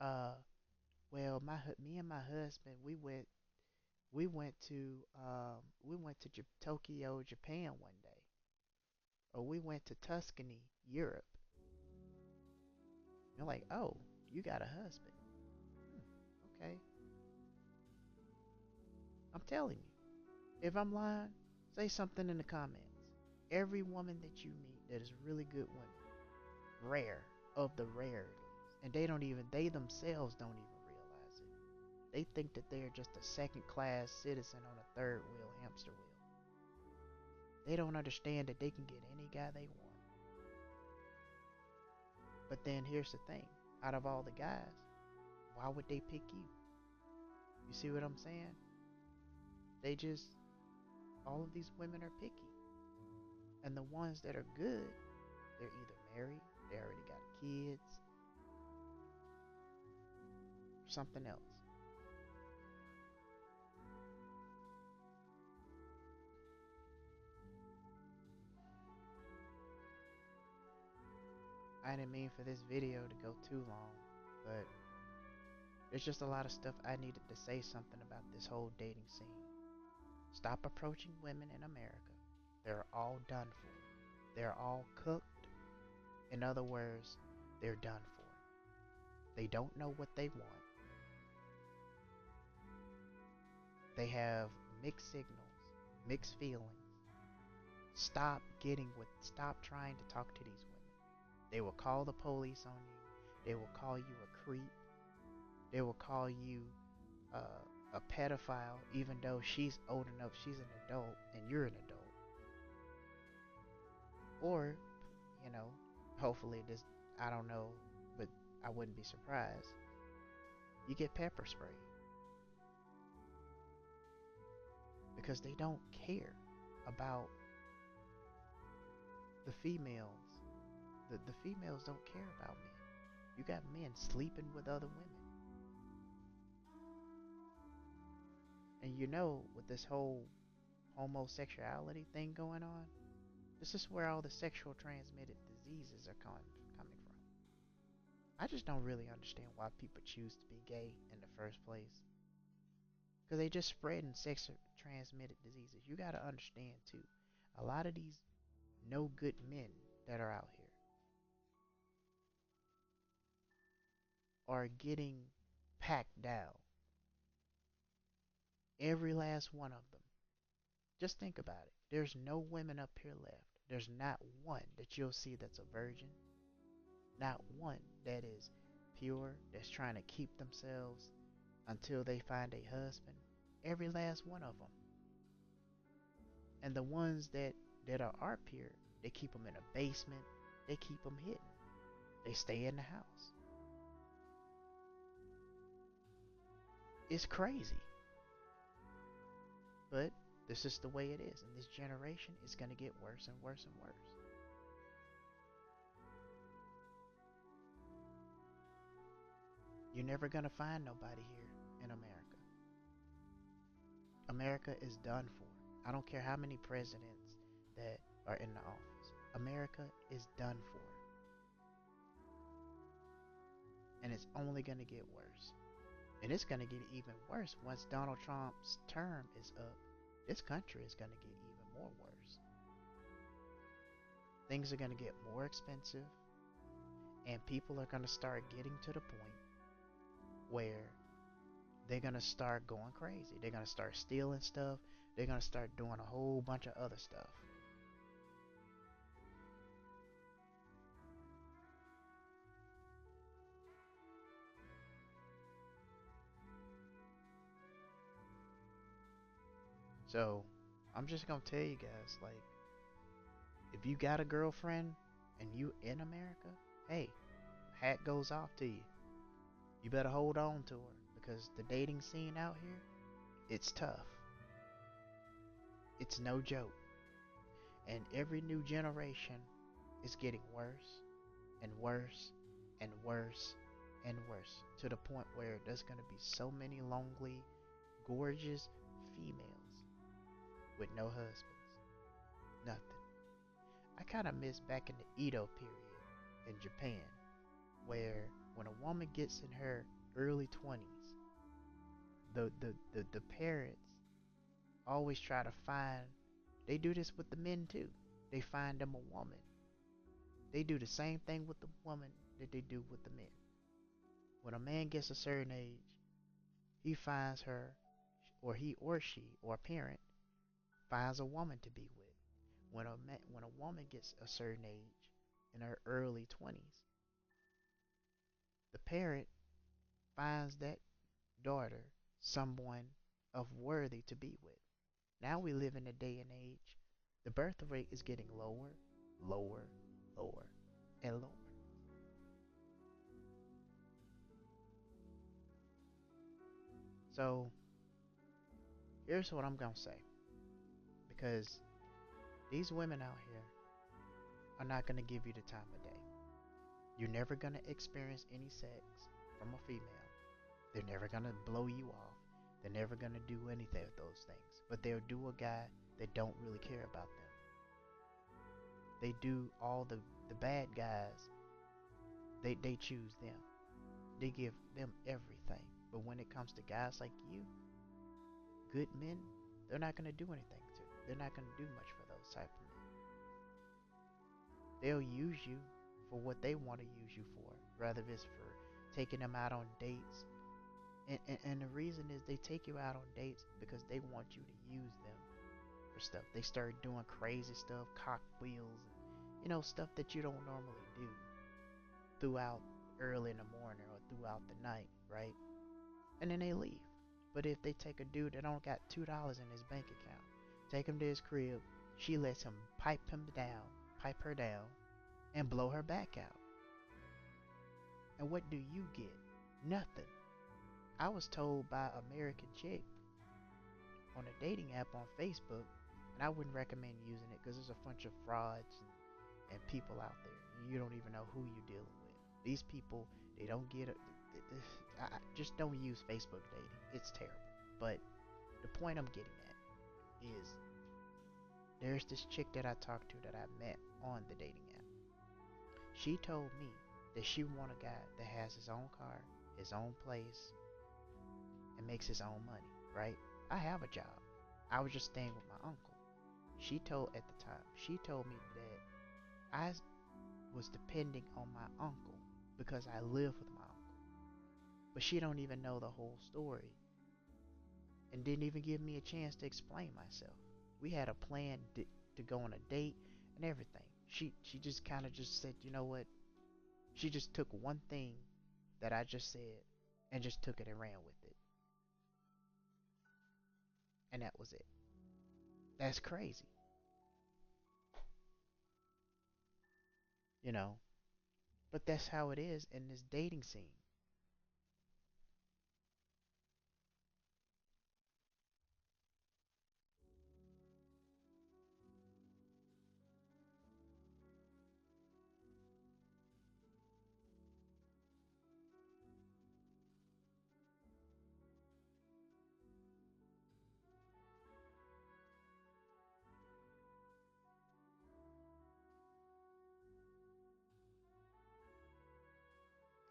uh, well, me and my husband, we went to Tokyo, Japan one day, or we went to Tuscany, Europe. You're like, oh, you got a husband. Okay, I'm telling you. If I'm lying, say something in the comments. Every woman that you meet that is really good women, rare of the rare, and they themselves don't even realize it. They think that they are just a second class citizen on a third wheel hamster wheel. They don't understand that they can get any guy they want. But then here's the thing, out of all the guys, why would they pick you? You see what I'm saying? They just, all of these women are picky. And the ones that are good, they're either married, they already got kids, or something else. I didn't mean for this video to go too long, but there's just a lot of stuff I needed to say something about this whole dating scene. Stop approaching women in America. They're all done for. They're all cooked. In other words, they're done for. They don't know what they want. They have mixed signals, mixed feelings. Stop trying to talk to these women. They will call the police on you. They will call you a creep. They will call you a pedophile, even though she's old enough, she's an adult, and you're an adult. Or, you know, hopefully this, I don't know, but I wouldn't be surprised. You get pepper spray because they don't care about the females. The females don't care about men. You got men sleeping with other women. And you know, with this whole homosexuality thing going on, this is where all the sexual transmitted diseases are coming from. I just don't really understand why people choose to be gay in the first place. Because they just spreading sex transmitted diseases. You got to understand, too. A lot of these no good men that are out here are getting packed down. Every last one of them. Just think about it. There's no women up here left. There's not one that you'll see that's a virgin. Not one that is pure, that's trying to keep themselves until they find a husband. Every last one of them. And the ones that are pure, they keep them in a basement. They keep them hidden. They stay in the house. It's crazy. But this is the way it is. And this generation is going to get worse and worse and worse. You're never going to find nobody here in America. America is done for. I don't care how many presidents that are in the office. America is done for. And it's only going to get worse. And it's going to get even worse once Donald Trump's term is up. This country is going to get even more worse. Things are going to get more expensive. And people are going to start getting to the point where they're going to start going crazy. They're going to start stealing stuff. They're going to start doing a whole bunch of other stuff. So, I'm just going to tell you guys, like, if you got a girlfriend and you in America, hey, hat goes off to you. You better hold on to her because the dating scene out here, it's tough. It's no joke. And every new generation is getting worse and worse and worse and worse to the point where there's going to be so many lonely, gorgeous females with no husbands. Nothing. I kind of miss back in the Edo period in Japan where when a woman gets in her early 20s, the parents always try to find, they do this with the men too. They find them a woman. They do the same thing with the woman that they do with the men. When a man gets a certain age, he finds her, or he or she, or a parent, finds a woman to be with. When a woman gets a certain age, in her early 20s, the parent finds that daughter someone of worthy to be with. Now we live in a day and age, the birth rate is getting lower, lower, lower, and lower. So here's what I'm gonna say, because these women out here are not gonna give you the time of day. You're never gonna experience any sex from a female. They're never gonna blow you off. They're never gonna do anything of those things. But they'll do a guy that don't really care about them. They do all the bad guys. They choose them. They give them everything. But when it comes to guys like you, good men, they're not gonna do anything to you. They're not gonna do much for those type of men. They'll use you for what they want to use you for, rather if it's for taking them out on dates. And the reason is they take you out on dates because they want you to use them for stuff. They start doing crazy stuff, cock wheels, and stuff that you don't normally do throughout early in the morning or throughout the night, right? And then they leave. But if they take a dude that don't got $2 in his bank account, take him to his crib, she lets him pipe her down, and blow her back out. And what do you get? Nothing. I was told by American Chick on a dating app on Facebook, and I wouldn't recommend using it because there's a bunch of frauds and people out there. You don't even know who you're dealing with. These people, they don't get it. Just don't use Facebook dating. It's terrible. But the point I'm getting at is there's this chick that I talked to that I met on the dating app. She told me that she want a guy that has his own car, his own place, and makes his own money, right? I have a job. I was just staying with my uncle. She told me that I was depending on my uncle because I live with my uncle. But she don't even know the whole story and didn't even give me a chance to explain myself. We had a plan to go on a date and everything. She just kind of just said, you know what? She just took one thing that I just said and just took it and ran with it. And that was it. That's crazy. You know, but that's how it is in this dating scene.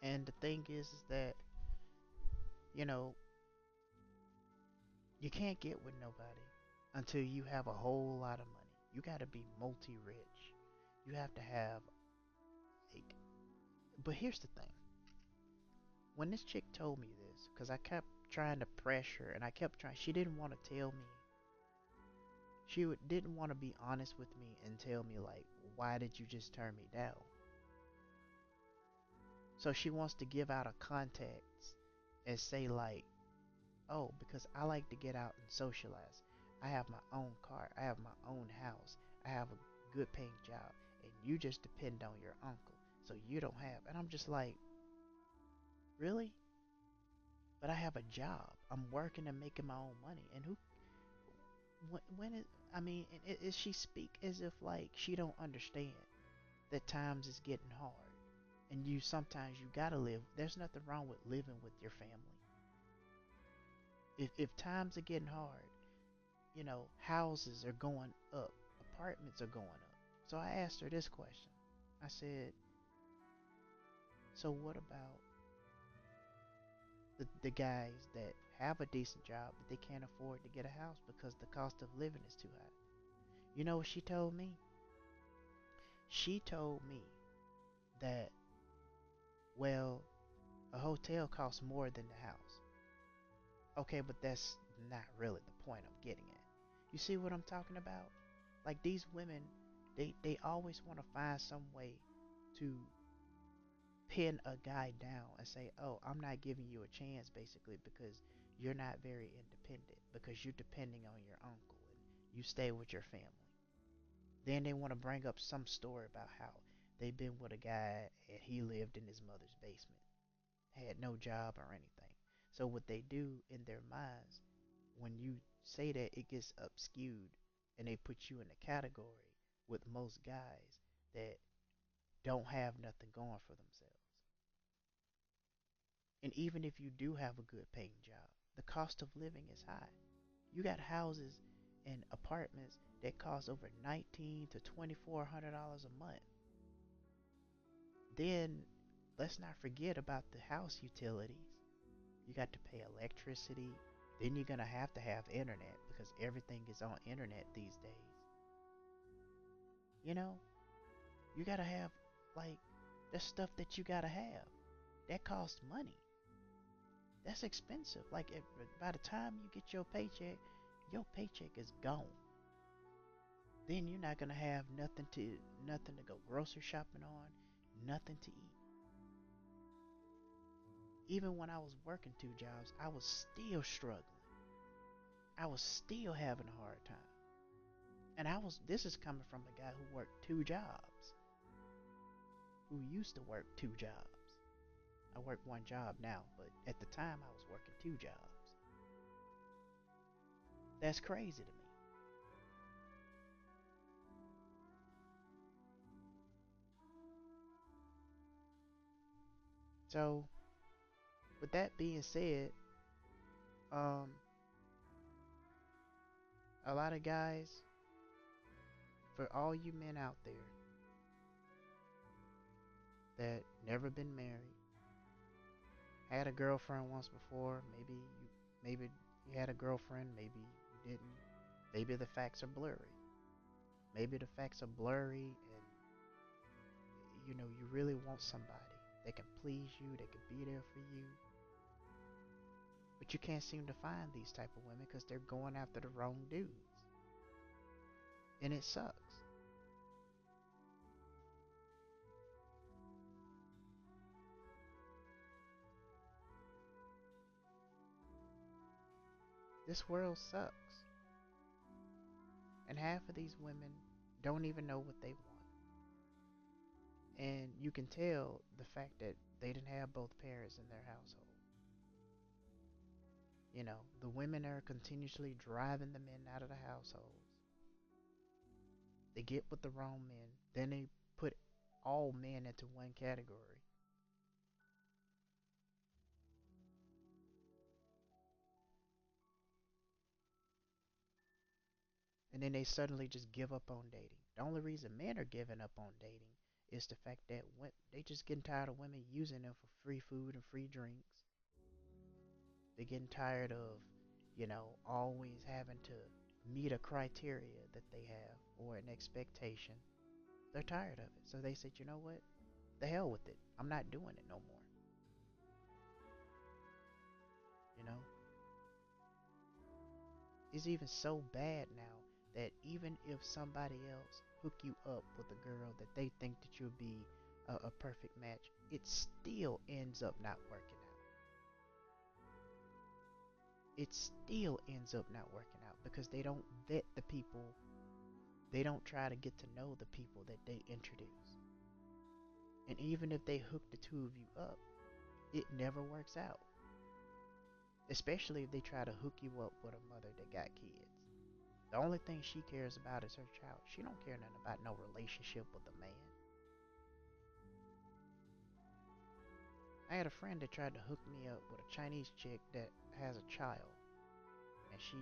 And the thing is that, you know, you can't get with nobody until you have a whole lot of money. You got to be multi-rich. You have to have like, but here's the thing. When this chick told me this, because I kept trying to pressure and I kept trying, she didn't want to tell me. Didn't want to be honest with me and tell me like, why did you just turn me down? So she wants to give out a context and say like, oh, because I like to get out and socialize. I have my own car. I have my own house. I have a good paying job. And you just depend on your uncle. So you don't have. And I'm just like, really? But I have a job. I'm working and making my own money. And when is, I mean, is she speak as if like she don't understand that times is getting hard. And sometimes you gotta live. There's nothing wrong with living with your family. If times are getting hard, houses are going up, apartments are going up. So I asked her this question. I said, so what about the guys that have a decent job but they can't afford to get a house because the cost of living is too high? You know what she told me? She told me that, well, a hotel costs more than the house. Okay, but that's not really the point I'm getting at. You see what I'm talking about? Like these women, they always want to find some way to pin a guy down and say, "Oh, I'm not giving you a chance," basically because you're not very independent because you're depending on your uncle and you stay with your family. Then they want to bring up some story about how they've been with a guy and he lived in his mother's basement, had no job or anything. So what they do in their minds, when you say that, it gets obscured and they put you in a category with most guys that don't have nothing going for themselves. And even if you do have a good paying job, the cost of living is high. You got houses and apartments that cost over $1,900 to $2,400 a month. Then let's not forget about the house utilities. You got to pay electricity. Then you're gonna have internet because everything is on internet these days. You know, you gotta have like the stuff that you gotta have. That costs money. That's expensive. Like by the time you get your paycheck is gone. Then you're not gonna have nothing to go grocery shopping on, nothing to eat. Even when I was working two jobs, I was still struggling. I was still having a hard time. And this is coming from a guy who worked two jobs, who used to work two jobs. I work one job now, but at the time I was working two jobs. That's crazy to me. So, with that being said, um, a lot of guys, for all you men out there that never been married, had a girlfriend once before, maybe you had a girlfriend, maybe you didn't. Maybe the facts are blurry. Maybe the facts are blurry and you really want somebody that can please you, that can be there for you. But you can't seem to find these type of women because they're going after the wrong dudes. And it sucks. This world sucks. And half of these women don't even know what they want. And you can tell the fact that they didn't have both parents in their household. The women are continuously driving the men out of the households. They get with the wrong men. Then they put all men into one category. And then they suddenly just give up on dating. The only reason men are giving up on dating is the fact that they just getting tired of women using them for free food and free drinks. They're getting tired of, always having to meet a criteria that they have or an expectation. They're tired of it. So they said, you know what? The hell with it. I'm not doing it no more. You know? It's even so bad now that even if somebody else hook you up with a girl that they think that you'll be a perfect match, it still ends up not working out. It still ends up not working out because they don't vet the people. They don't try to get to know the people that they introduce. And even if they hook the two of you up, it never works out. Especially if they try to hook you up with a mother that got kids. The only thing she cares about is her child. She don't care nothing about no relationship with a man. I had a friend that tried to hook me up with a Chinese chick that has a child. And she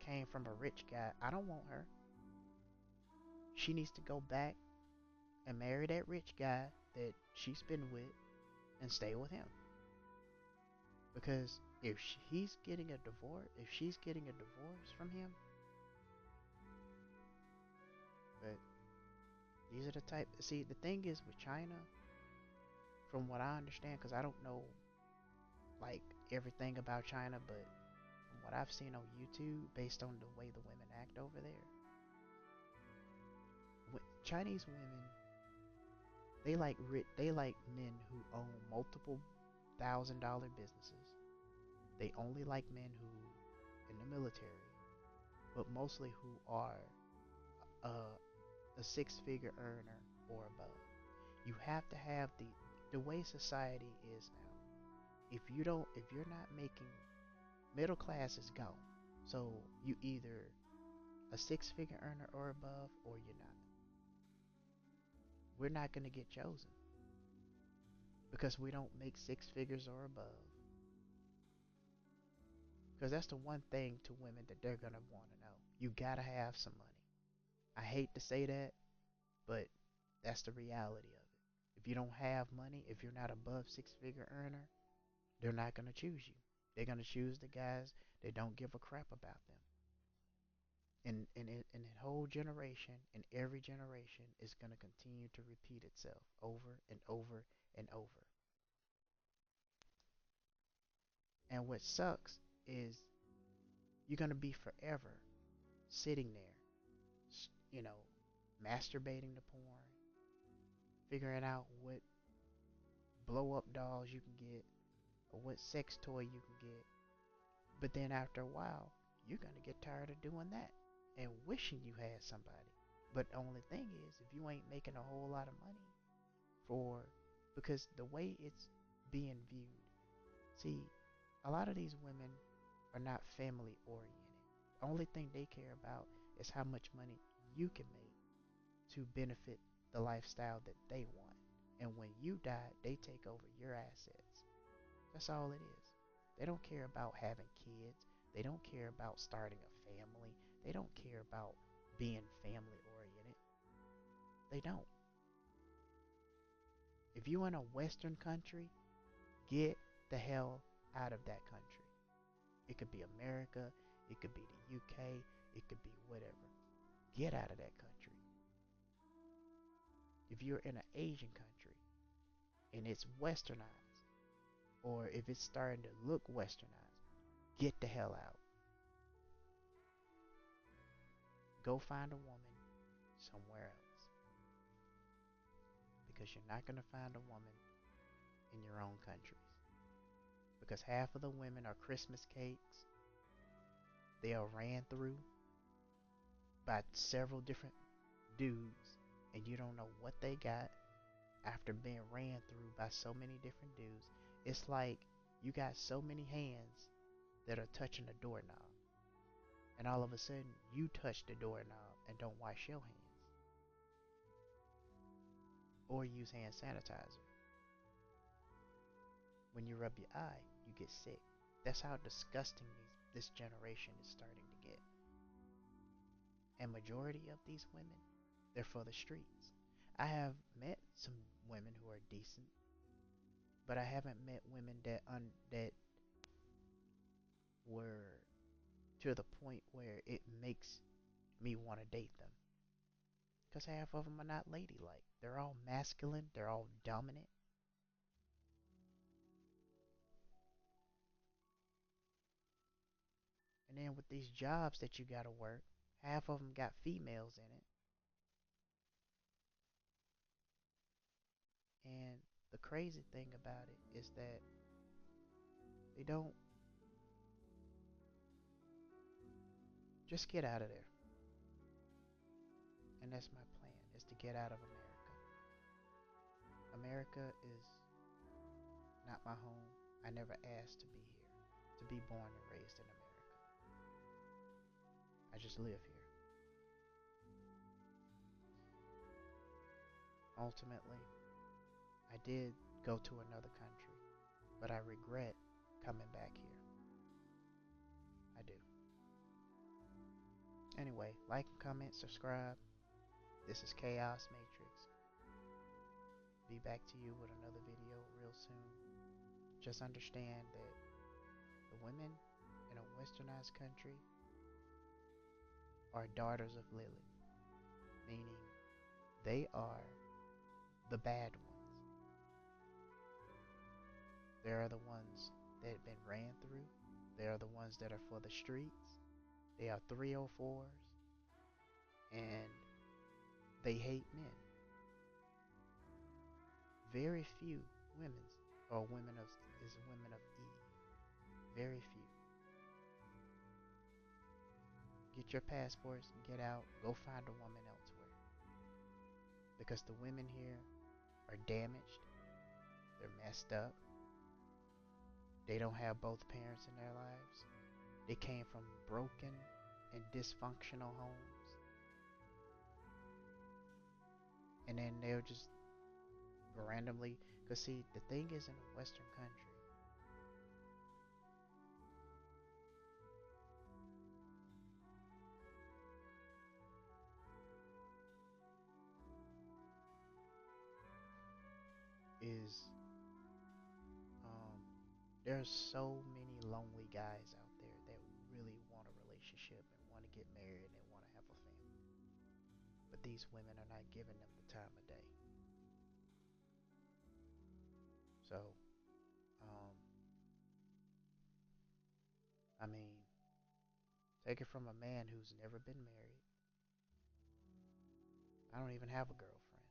came from a rich guy. I don't want her. She needs to go back and marry that rich guy that she's been with and stay with him. Because if he's getting a divorce, if she's getting a divorce from him, but these are the type. See, the thing is with China, from what I understand, because I don't know like everything about China, but from what I've seen on YouTube, based on the way the women act over there, Chinese women, they like men who own multiple $1,000 businesses. They only like men who in the military, but mostly who are uh, a six-figure earner or above. You have to have the way society is now. If you're not making middle class is gone. So you either a six-figure earner or above, or you're not. We're not gonna get chosen because we don't make six figures or above. Because that's the one thing to women that they're gonna want to know. You gotta have some money. I hate to say that, but that's the reality of it. If you don't have money, if you're not above six-figure earner, they're not gonna choose you. They're gonna choose the guys that don't give a crap about them. In the whole generation, in every generation, is gonna continue to repeat itself over and over and over. And what sucks is you're gonna be forever sitting there, you know, masturbating to porn, figuring out what blow up dolls you can get or what sex toy you can get. But then after a while, you're going to get tired of doing that and wishing you had somebody. But the only thing is, if you ain't making a whole lot of money for, because the way it's being viewed, see, a lot of these women are not family oriented. The only thing they care about is how much money you can make to benefit the lifestyle that they want. And when you die, they take over your assets. That's all it is. They don't care about having kids. They don't care about starting a family. They don't care about being family oriented. They don't. If you're in a Western country, get the hell out of that country. It could be America. It could be the UK. It could be whatever. Get out of that country. If you're in an Asian country and it's westernized, or if it's starting to look westernized, get the hell out. Go find a woman somewhere else because you're not going to find a woman in your own countries. Because half of the women are Christmas cakes. They are ran through by several different dudes, and you don't know what they got after being ran through by so many different dudes. It's like you got so many hands that are touching a doorknob, and all of a sudden you touch the doorknob and don't wash your hands or use hand sanitizer. When you rub your eye, you get sick. That's how disgusting this generation is starting to get. And majority of these women, they're for the streets. I have met some women who are decent, but I haven't met women that were to the point where it makes me want to date them. Because half of them are not ladylike. They're all masculine. They're all dominant. And then with these jobs that you gotta work, half of them got females in it. And the crazy thing about it is that they don't just get out of there. And that's my plan, is to get out of America. America is not my home. I never asked to be here, to be born and raised in America. I just live here. Ultimately, I did go to another country, but I regret coming back here. I do. Anyway, like, comment, subscribe. This is Chaos Matrix. Be back to you with another video real soon. Just understand that the women in a westernized country are daughters of Lilith, meaning they are the bad ones. They are the ones that have been ran through. They are the ones that are for the streets. They are 304s, and they hate men. Very few women are women of Eve. Very few. Get your passports, get out, go find a woman elsewhere. Because the women here are damaged, they're messed up, they don't have both parents in their lives, they came from broken and dysfunctional homes, and then they'll just randomly. Because, see, the thing is, in a Western country, is um, there's so many lonely guys out there that really want a relationship and want to get married and want to have a family. But these women are not giving them the time of day. So, um, I mean, take it from a man who's never been married. I don't even have a girlfriend.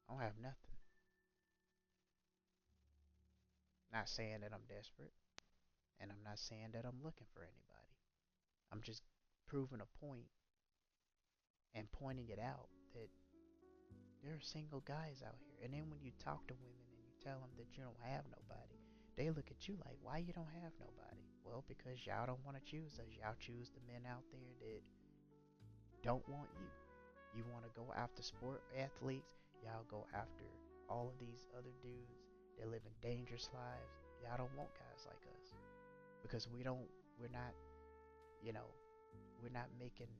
I don't have nothing. Not saying that I'm desperate, and I'm not saying that I'm looking for anybody. I'm just proving a point and pointing it out that there are single guys out here. And then when you talk to women and you tell them that you don't have nobody, they look at you like, why you don't have nobody? Well, because y'all don't want to choose us. Y'all choose the men out there that don't want you. You want to go after sport athletes. Y'all go after all of these other dudes that live in dangerous lives. Y'all don't want guys like us because we're not, you know, we're not making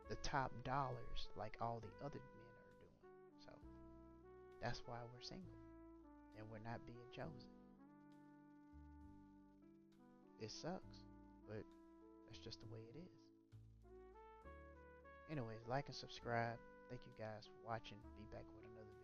the top dollars like all the other men are doing. So that's why we're single and we're not being chosen. It sucks, but that's just the way it is. Anyways, like and subscribe. Thank you guys for watching. Be back with another video.